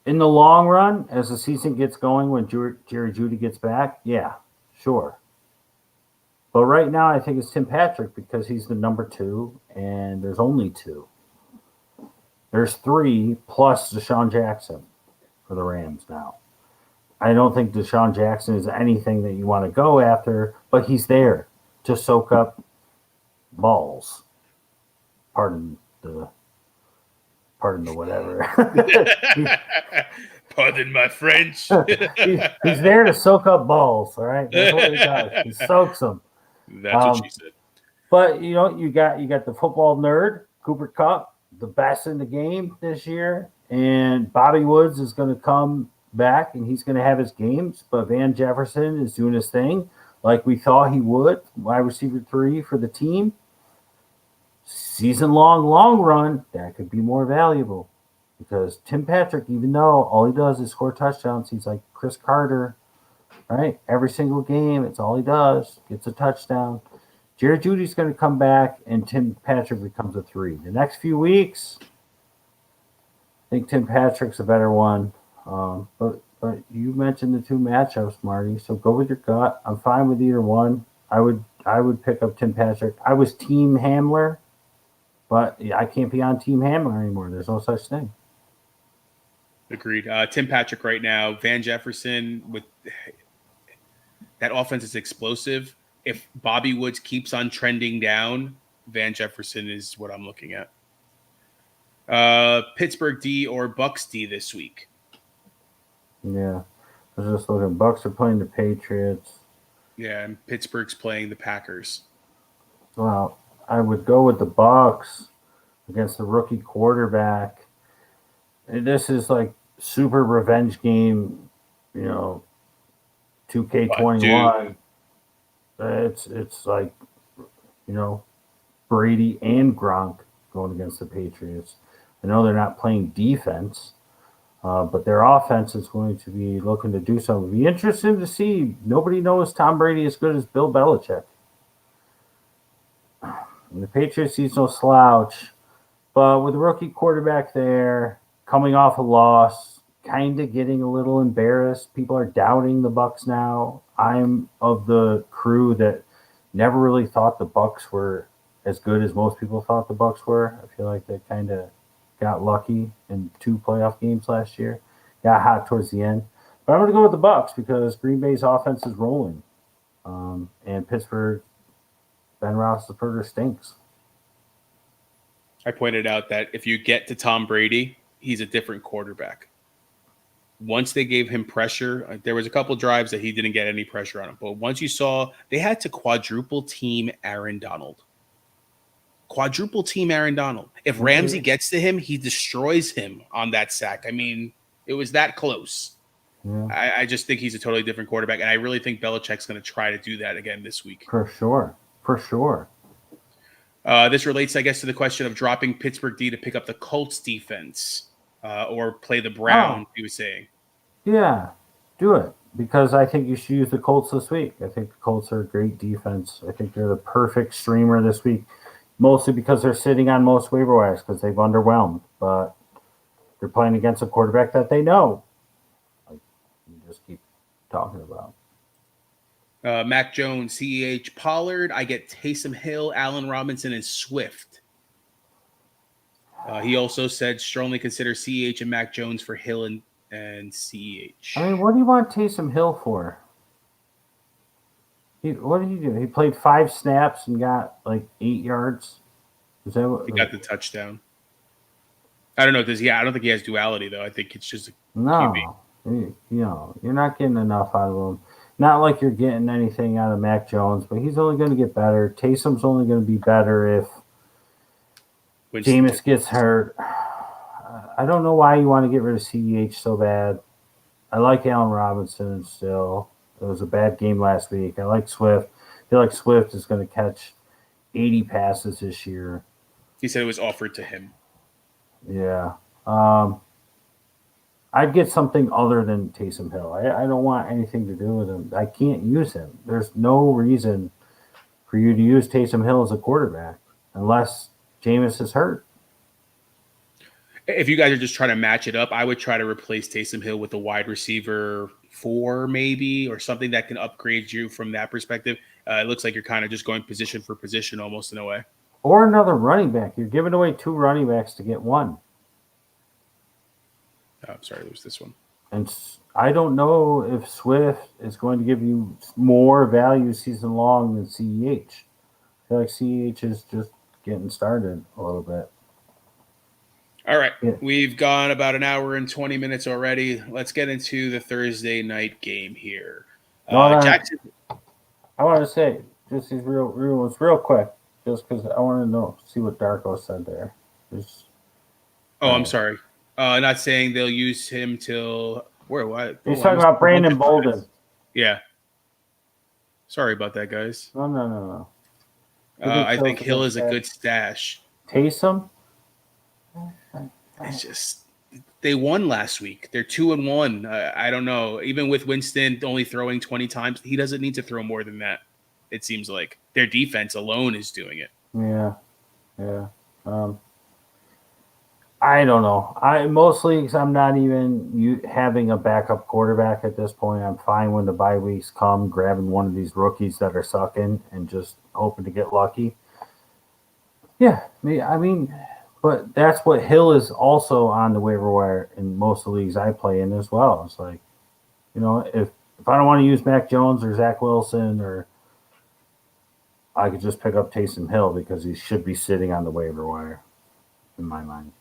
Speaker 1: In the long run, as the season gets going, when Jerry Jeudy gets back, yeah, sure. But right now, I think it's Tim Patrick because he's the number 2, and there's only 2. There's 3 plus Deshaun Jackson for the Rams now. I don't think Deshaun Jackson is anything that you want to go after, but he's there to soak up balls. Pardon the whatever.
Speaker 2: Pardon my French.
Speaker 1: He's there to soak up balls, all right? That's what he does. He soaks them.
Speaker 2: That's what she said.
Speaker 1: But, you got the football nerd, Cooper Kupp, the best in the game this year, and Bobby Woods is going to come back, and he's going to have his games, but Van Jefferson is doing his thing like we thought he would, wide receiver 3 for the team. Long run, that could be more valuable because Tim Patrick, even though all he does is score touchdowns, he's like Chris Carter, right? Every single game, it's all he does, gets a touchdown. Jerry Jeudy's going to come back, and Tim Patrick becomes a 3. The next few weeks, I think Tim Patrick's a better one. But you mentioned the 2 matchups, Marty, so go with your gut. I'm fine with either one. I would pick up Tim Patrick. I was Team Hamler, but I can't be on Team Hamler anymore. There's no such thing.
Speaker 2: Agreed. Tim Patrick right now. Van Jefferson, with that offense is explosive. If Bobby Woods keeps on trending down, Van Jefferson is what I'm looking at. Pittsburgh D or Bucks D this week?
Speaker 1: Yeah. I was just looking. Bucks are playing the Patriots.
Speaker 2: Yeah, and Pittsburgh's playing the Packers.
Speaker 1: Well, I would go with the Bucks against the rookie quarterback. And this is like super revenge game, 2K21. It's like, Brady and Gronk going against the Patriots. I know they're not playing defense, but their offense is going to be looking to do something. It'll be interesting to see. Nobody knows Tom Brady as good as Bill Belichick. And the Patriots, he's no slouch. But with a rookie quarterback there, coming off a loss, kind of getting a little embarrassed. People are doubting the Bucks now. I'm of the crew that never really thought the Bucks were as good as most people thought the Bucks were. I feel like they kind of got lucky in 2 playoff games last year. Got hot towards the end. But I'm going to go with the Bucks because Green Bay's offense is rolling. And Pittsburgh, Ben Roethlisberger stinks.
Speaker 2: I pointed out that if you get to Tom Brady, he's a different quarterback. Once they gave him pressure, there was a couple drives that he didn't get any pressure on him. But once you saw, they had to quadruple team Aaron Donald. If Ramsey gets to him, he destroys him on that sack. I mean, it was that close. Yeah. I just think he's a totally different quarterback, and I really think Belichick's going to try to do that again this week.
Speaker 1: For sure.
Speaker 2: This relates, I guess, to the question of dropping Pittsburgh D to pick up the Colts defense or play the Browns, he was saying.
Speaker 1: Yeah, do it. Because I think you should use the Colts this week. I think the Colts are a great defense. I think they're the perfect streamer this week. mostly because they're sitting on most waiver wires because they've underwhelmed. But they're playing against a quarterback that they know. Like you just keep talking about.
Speaker 2: Mac Jones, CEH, Pollard. I get Taysom Hill, Allen Robinson, and Swift. He also said strongly consider CEH and Mac Jones for Hill and CEH.
Speaker 1: I mean, what do you want Taysom Hill for? What did he do? He played 5 snaps and got like 8 yards. Is that what,
Speaker 2: He got the touchdown. I don't know. I don't think he has duality though. I think it's just a
Speaker 1: no?
Speaker 2: QB.
Speaker 1: You're not getting enough out of him. Not like you're getting anything out of Mac Jones, but he's only going to get better. Taysom's only going to be better if Jameis gets hurt. I don't know why you want to get rid of CEH so bad. I like Allen Robinson still. It was a bad game last week. I like Swift. I feel like Swift is going to catch 80 passes this year.
Speaker 2: He said it was offered to him.
Speaker 1: Yeah. I'd get something other than Taysom Hill. I don't want anything to do with him. I can't use him. There's no reason for you to use Taysom Hill as a quarterback unless Jameis is hurt.
Speaker 2: If you guys are just trying to match it up, I would try to replace Taysom Hill with a wide receiver 4 maybe, or something that can upgrade you from that perspective. It looks like you're kind of just going position for position almost in a way.
Speaker 1: Or another running back. You're giving away 2 running backs to get 1.
Speaker 2: Oh, I'm sorry, there was this one.
Speaker 1: And I don't know if Swift is going to give you more value season long than CEH. I feel like CEH is just getting started a little bit.
Speaker 2: All right. Yeah. We've gone about an hour and 20 minutes already. Let's get into the Thursday night game here. Jackson.
Speaker 1: I want to say just these real quick, just because I want to see what Darko said there.
Speaker 2: I'm sorry. Not saying they'll use him till where? What?
Speaker 1: He's talking about Brandon Bolden.
Speaker 2: Yeah. Sorry about that, guys.
Speaker 1: No.
Speaker 2: I think Hill is a good stash.
Speaker 1: Taysom.
Speaker 2: It's just they won last week. They're 2-1. I don't know. Even with Winston only throwing 20 times, he doesn't need to throw more than that. It seems like their defense alone is doing it.
Speaker 1: Yeah. I don't know. Most leagues, I'm not even having a backup quarterback at this point. I'm fine when the bye weeks come, grabbing one of these rookies that are sucking and just hoping to get lucky. Yeah, I mean, but that's what Hill is also on the waiver wire in most of the leagues I play in as well. It's like, if I don't want to use Mac Jones or Zach Wilson, or I could just pick up Taysom Hill because he should be sitting on the waiver wire in my mind.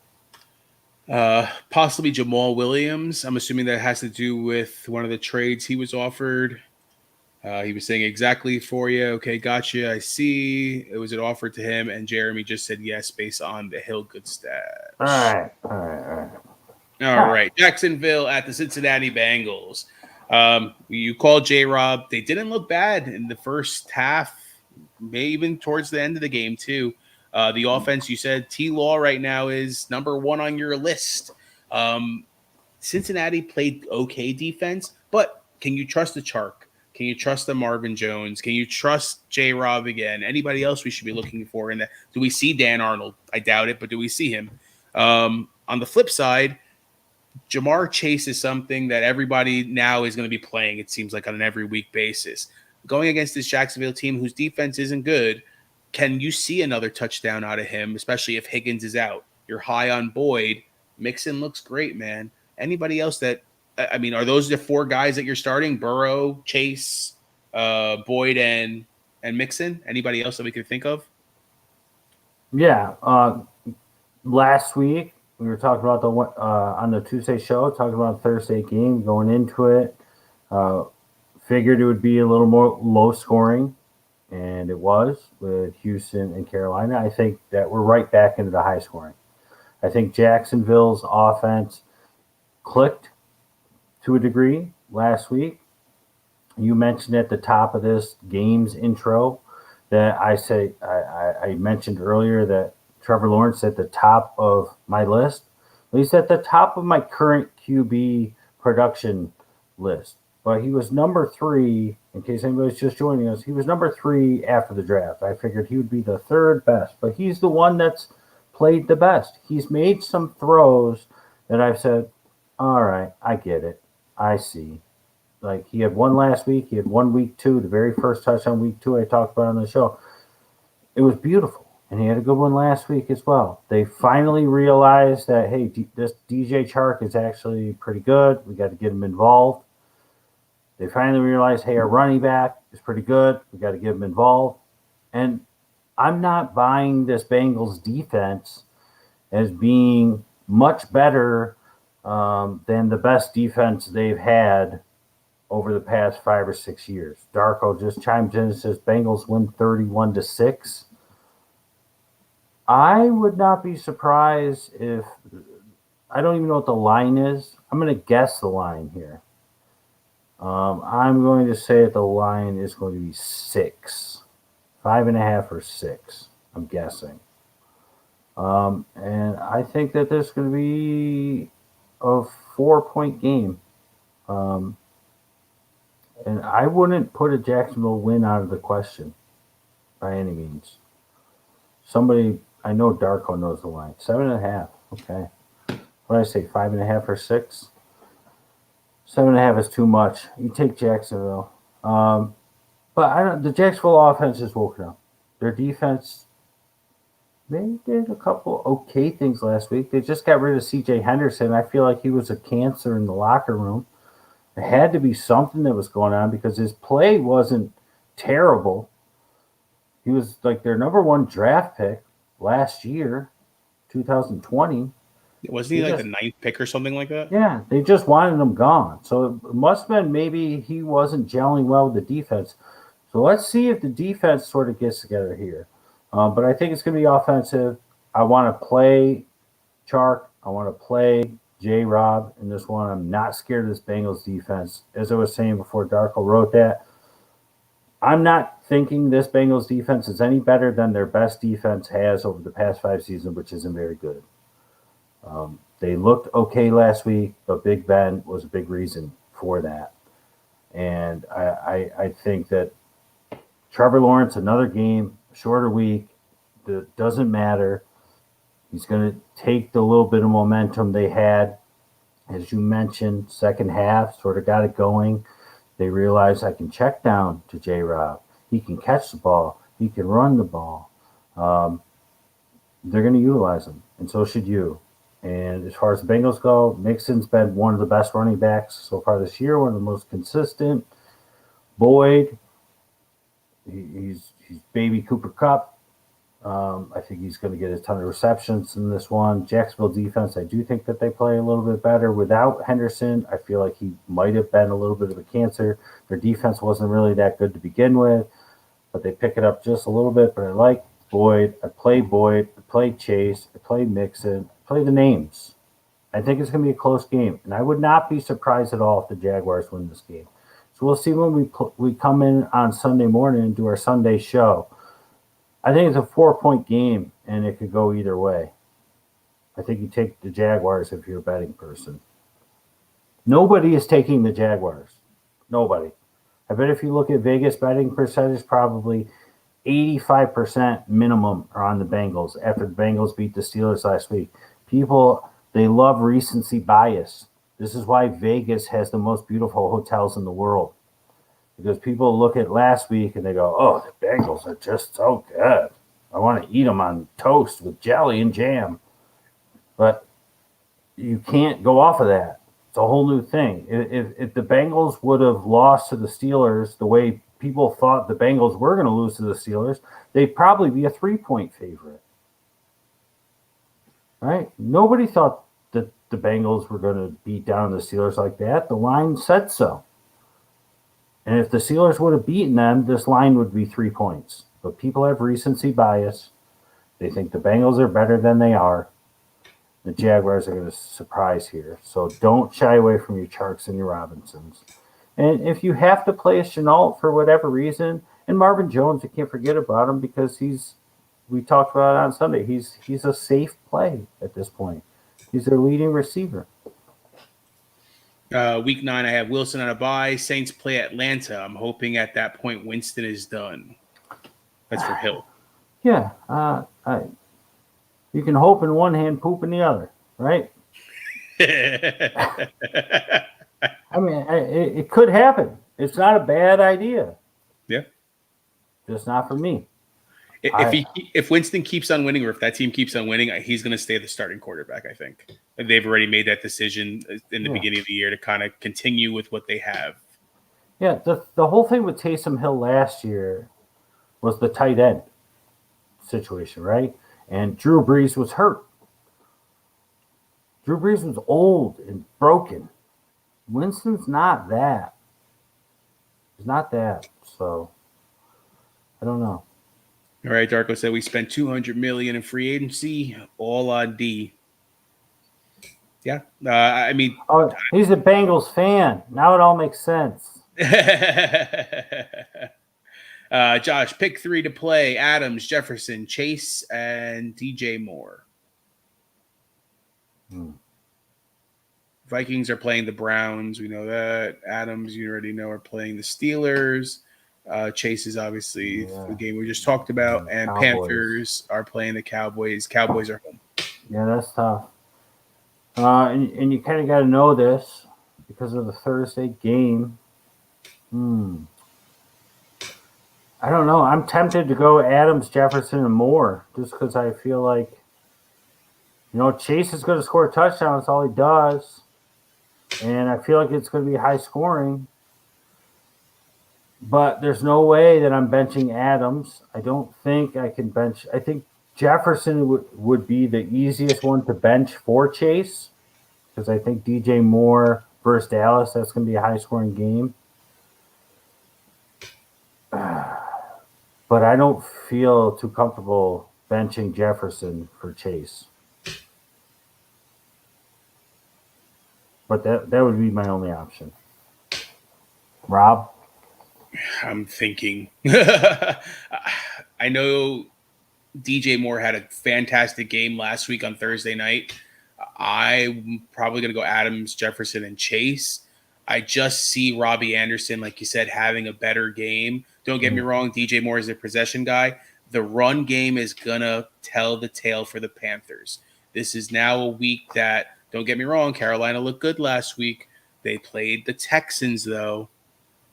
Speaker 2: Possibly Jamal Williams. I'm assuming that has to do with one of the trades he was offered. He was saying exactly for you. Okay, gotcha. I see. It was an offer to him, and Jeremy just said yes based on the Hill good stats.
Speaker 1: All
Speaker 2: right. Jacksonville at the Cincinnati Bengals. You called J-Rob. They didn't look bad in the first half, maybe even towards the end of the game too. The offense, you said T-Law right now is number 1 on your list. Cincinnati played okay defense, but can you trust the Chark? Can you trust the Marvin Jones? Can you trust J-Rob again? Anybody else we should be looking for in that? Do we see Dan Arnold? I doubt it, but do we see him? On the flip side, Jamar Chase is something that everybody now is going to be playing, it seems like, on an every week basis. Going against this Jacksonville team whose defense isn't good, can you see another touchdown out of him, especially if Higgins is out? You're high on Boyd. Mixon looks great, man. Anybody else that – I mean, are those the 4 guys that you're starting? Burrow, Chase, Boyd, and Mixon? Anybody else that we could think of?
Speaker 1: Yeah. Last week, we were talking about on the Tuesday show, talking about the Thursday game, going into it. Figured it would be a little more low scoring, and it was with Houston and Carolina. I think that we're right back into the high scoring. I think Jacksonville's offense clicked to a degree last week. You mentioned at the top of this game's intro that I mentioned earlier that Trevor Lawrence at the top of my list. He's at the top of my current QB production list, but he was number 3 in case anybody's just joining us, he was number 3 after the draft. I figured he would be the 3rd best, but he's the one that's played the best. He's made some throws that I've said, all right, I get it. I see. Like he had one last week. He had one week 2, the very first touchdown week 2 I talked about on the show. It was beautiful. And he had a good one last week as well. They finally realized that, hey, this DJ Chark is actually pretty good. We got to get him involved. They finally realized, hey, our running back is pretty good. We got to get him involved. And I'm not buying this Bengals defense as being much better than the best defense they've had over the past 5 or 6 years. Darko just chimed in and says Bengals win 31-6. I would not be surprised if I don't even know what the line is. I'm going to guess the line here. I'm going to say that the line is going to be 6, 5.5 or 6. I'm guessing. And I think that there's going to be a 4-point game. And I wouldn't put a Jacksonville win out of the question by any means. Somebody, I know Darko knows the line. 7.5. Okay. What did I say? 5.5 or 6? 7.5 is too much. You take Jacksonville. But the Jacksonville offense is woken up. Their defense, they did a couple okay things last week. They just got rid of C.J. Henderson. I feel like he was a cancer in the locker room. There had to be something that was going on because his play wasn't terrible. He was like their number 1 draft pick last year, 2020.
Speaker 2: Wasn't he like the 9th pick or something like that?
Speaker 1: Yeah, they just wanted him gone. So it must have been maybe he wasn't gelling well with the defense. So let's see if the defense sort of gets together here. But I think it's going to be offensive. I want to play Chark. I want to play J-Rob in this one. I'm not scared of this Bengals defense. As I was saying before Darko wrote that, I'm not thinking this Bengals defense is any better than their best defense has over the past 5 seasons, which isn't very good. They looked okay last week, but Big Ben was a big reason for that. And I think that Trevor Lawrence, another game, shorter week, that doesn't matter. He's going to take the little bit of momentum they had, as you mentioned, second half, sort of got it going. They realized I can check down to J-Rob. He can catch the ball. He can run the ball. They're going to utilize him, and so should you. And as far as the Bengals go, Mixon's been one of the best running backs so far this year, one of the most consistent. Boyd, he's baby Cooper Kupp. I think he's going to get a ton of receptions in this one. Jacksonville defense, I do think that they play a little bit better. Without Henderson, I feel like he might have been a little bit of a cancer. Their defense wasn't really that good to begin with, but they pick it up just a little bit. But I like Boyd. I play Chase. I play Mixon. I play the names. I think it's going to be a close game, and I would not be surprised at all if the Jaguars win this game. So we'll see when we come in on Sunday morning and do our Sunday show. I think it's a 4-point game, and it could go either way. I think you take the Jaguars if you're a betting person. Nobody is taking the Jaguars. Nobody. I bet if you look at Vegas betting percentage, probably 85% minimum are on the Bengals after the Bengals beat the Steelers last week. People, they love recency bias. This is why Vegas has the most beautiful hotels in the world. Because people look at last week and they go, oh, the Bengals are just so good. I want to eat them on toast with jelly and jam. But you can't go off of that. It's a whole new thing. If the Bengals would have lost to the Steelers the way people thought the Bengals were going to lose to the Steelers, they'd probably be a 3-point favorite. Right? Nobody thought that the Bengals were going to beat down the Steelers like that. The line said so. And if the Steelers would have beaten them, this line would be 3 points. But people have recency bias. They think the Bengals are better than they are. The Jaguars are going to surprise here. So don't shy away from your Charks and your Robinsons. And if you have to play a Chenault for whatever reason, and Marvin Jones, you can't forget about him because we talked about it on Sunday, he's a safe play at this point. He's their leading receiver.
Speaker 2: Week 9, I have Wilson on a bye. Saints play Atlanta. I'm hoping at that point Winston is done. That's for Hill.
Speaker 1: Yeah, you can hope in one hand, poop in the other, right? I mean, it could happen. It's not a bad idea.
Speaker 2: Yeah.
Speaker 1: Just not for me.
Speaker 2: If Winston keeps on winning, or if that team keeps on winning, he's going to stay the starting quarterback, I think. They've already made that decision in the beginning of the year to kind of continue with what they have.
Speaker 1: Yeah, the whole thing with Taysom Hill last year was the tight end situation, right? And Drew Brees was hurt. Drew Brees was old and broken. Winston's not that. He's not that. So I don't know.
Speaker 2: All right, Darko said we spent $200 million in free agency, all on D. Yeah, I mean,
Speaker 1: he's a Bengals fan. Now it all makes sense.
Speaker 2: Josh, pick 3 to play: Adams, Jefferson, Chase, and DJ Moore. Vikings are playing the Browns. We know that. Adams, you already know, are playing the Steelers. Chase is obviously the game we just talked about. And Cowboys. Panthers are playing the Cowboys. Cowboys are home.
Speaker 1: Yeah, that's tough. And you kind of got to know this because of the Thursday game. I don't know. I'm tempted to go Adams, Jefferson, and Moore just because I feel like, Chase is going to score a touchdown. That's all he does. And I feel like it's going to be high scoring. But there's no way that I'm benching Adams. I don't think I can bench. I think Jefferson would be the easiest one to bench for Chase because I think DJ Moore versus Dallas, that's going to be a high-scoring game. But I don't feel too comfortable benching Jefferson for Chase. But that would be my only option. Rob?
Speaker 2: I'm thinking. I know DJ Moore had a fantastic game last week on Thursday night. I'm probably going to go Adams, Jefferson, and Chase. I just see Robbie Anderson, like you said, having a better game. Don't get me wrong, DJ Moore is a possession guy. The run game is going to tell the tale for the Panthers. This is now a week that, don't get me wrong, Carolina looked good last week. They played the Texans, though.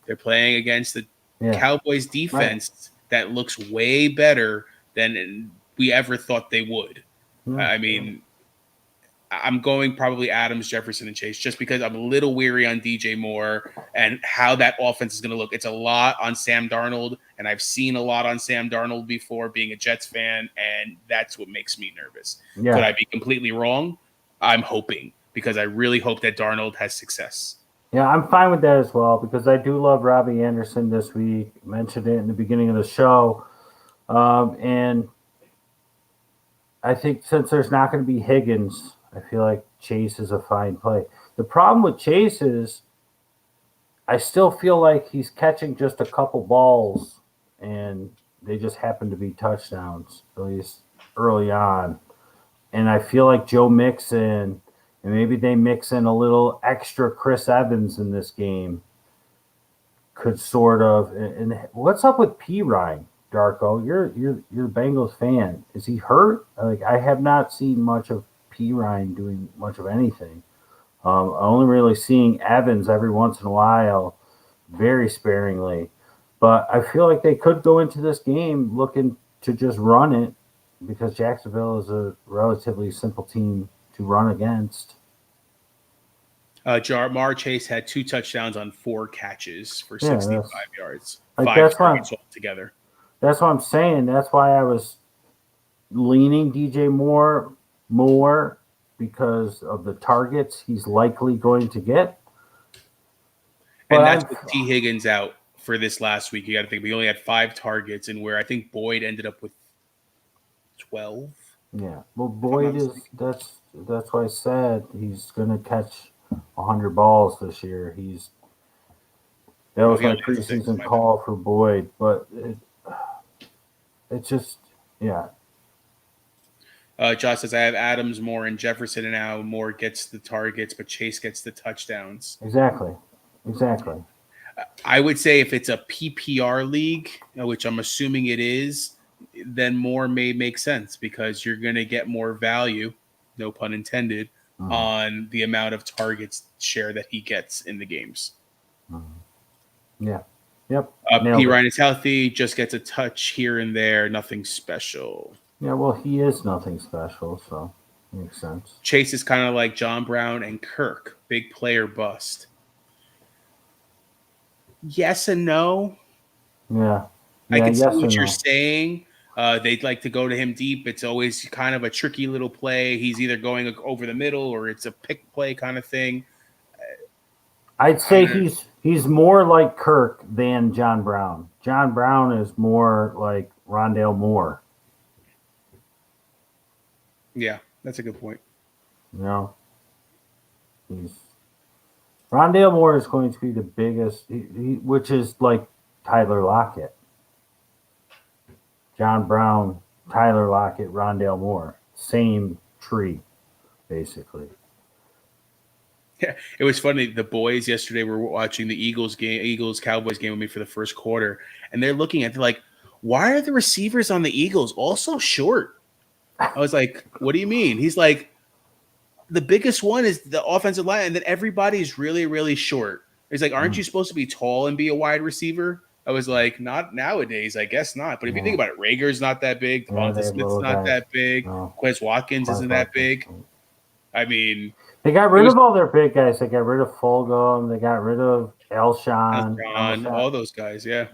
Speaker 2: They're playing against the Cowboys defense that looks way better than we ever thought they would. I mean, I'm going probably Adams, Jefferson, and Chase just because I'm a little weary on DJ Moore and how that offense is going to look. It's a lot on Sam Darnold, and I've seen a lot on Sam Darnold before being a Jets fan, and that's what makes me nervous. Yeah. Could I be completely wrong? I'm hoping because I really hope that Darnold has success.
Speaker 1: Yeah, I'm fine with that as well because I do love Robbie Anderson this week. I mentioned it in the beginning of the show. And I think since there's not going to be Higgins, I feel like Chase is a fine play. The problem with Chase is I still feel like he's catching just a couple balls and they just happen to be touchdowns, at least early on. And I feel like Joe Mixon, and maybe they mix in a little extra Chris Evans in this game, could sort of. And what's up with P. Ryan, Darko? You're a Bengals fan. Is he hurt? Like I have not seen much of P. Ryan doing much of anything. I'm only really seeing Evans every once in a while, very sparingly. But I feel like they could go into this game looking to just run it because Jacksonville is a relatively simple team to run against.
Speaker 2: Jamar Chase had 2 touchdowns on 4 catches for 65 yards.
Speaker 1: Like
Speaker 2: 5 targets altogether.
Speaker 1: That's what I'm saying. That's why I was leaning DJ Moore more because of the targets he's likely going to get.
Speaker 2: And that's with T. Higgins out for this last week. You got to think we only had 5 targets, and where I think Boyd ended up with 12.
Speaker 1: Yeah, well, Boyd is that's why I said he's going to catch 100 balls this year. That was my preseason call for Boyd, but it's just
Speaker 2: Josh says, I have Adams, Moore, and Jefferson, and now Moore gets the targets, but Chase gets the touchdowns.
Speaker 1: Exactly.
Speaker 2: I would say if it's a PPR league, which I'm assuming it is, then Moore may make sense because you're going to get more value, no pun intended, on the amount of targets share that he gets in the games.
Speaker 1: Yeah. Yep.
Speaker 2: P. Ryan is healthy, just gets a touch here and there, nothing special.
Speaker 1: Yeah, well, he is nothing special, so makes sense.
Speaker 2: Chase is kind of like John Brown and Kirk, big player bust. Yes and no.
Speaker 1: Yeah.
Speaker 2: I can see what you're saying. They'd like to go to him deep. It's always kind of a tricky little play. He's either going over the middle or it's a pick play kind of thing.
Speaker 1: I'd say he's more like Kirk than John Brown. John Brown is more like Rondale Moore.
Speaker 2: Yeah, that's a good point.
Speaker 1: Rondale Moore is going to be the biggest, which is like Tyler Lockett. John Brown, Tyler Lockett, Rondale Moore. Same tree, basically.
Speaker 2: Yeah, it was funny. The boys yesterday were watching the Eagles-Cowboys game with me for the first quarter, and they're looking at it like, why are the receivers on the Eagles all so short? I was like, what do you mean? He's like, the biggest one is the offensive line, and then everybody's really, really short. He's like, aren't you supposed to be tall and be a wide receiver? I was like, not nowadays, I guess not. But if you think about it, Rager's not that big. Devonta Smith's not that big. Quez Watkins isn't that big. I mean,
Speaker 1: they got rid of all their big guys. They got rid of Fulgham. They got rid of Alshon.
Speaker 2: All those guys, yeah.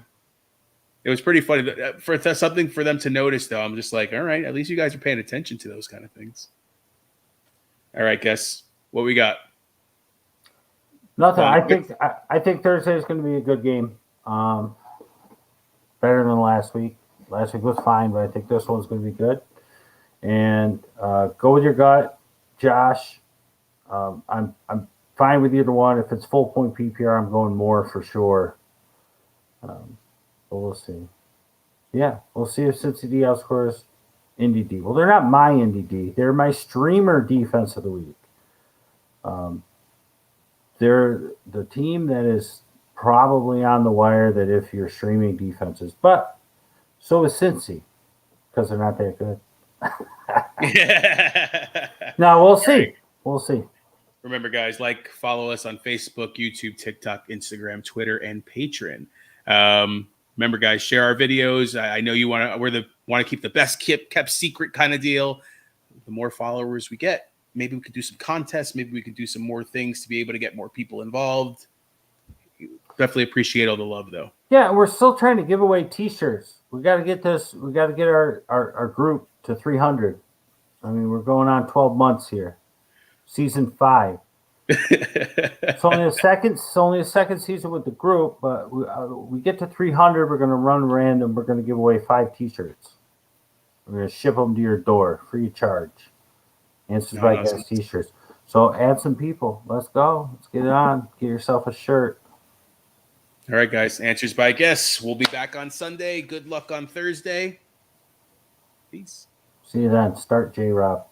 Speaker 2: It was pretty funny. For something for them to notice, though, I'm just like, all right, at least you guys are paying attention to those kind of things. All right, guess what we got?
Speaker 1: Nothing. I think Thursday is going to be a good game. Better than last week. Last week was fine, but I think this one's going to be good. And go with your gut, Josh. I'm fine with either one. If it's full point PPR, I'm going more for sure. But we'll see. Yeah, we'll see if Cincinnati outscores Indy D. Well, they're not my Indy D. They're my streamer defense of the week. They're the team that is probably on the wire that if you're streaming defenses. But so is Cincy because they're not that good. No, we'll see. Right. We'll see.
Speaker 2: Remember, guys, follow us on Facebook, YouTube, TikTok, Instagram, Twitter, and Patreon. Remember, guys, share our videos. I know you want to keep the best kept secret kind of deal. The more followers we get, maybe we could do some contests. Maybe we could do some more things to be able to get more people involved. Definitely appreciate all the love, though.
Speaker 1: Yeah, we're still trying to give away T-shirts. We got to get this. We got to get our group to 300. I mean, we're going on 12 months here. Season 5. It's only a second season with the group, but we get to 300. We're going to run random. We're going to give away 5 T-shirts. We're going to ship them to your door, free of charge. Answers by Guess T-shirts. So add some people. Let's go. Let's get it on. Get yourself a shirt.
Speaker 2: All right, guys. Answers by Guess. We'll be back on Sunday. Good luck on Thursday. Peace.
Speaker 1: See you then. Start J-Rob.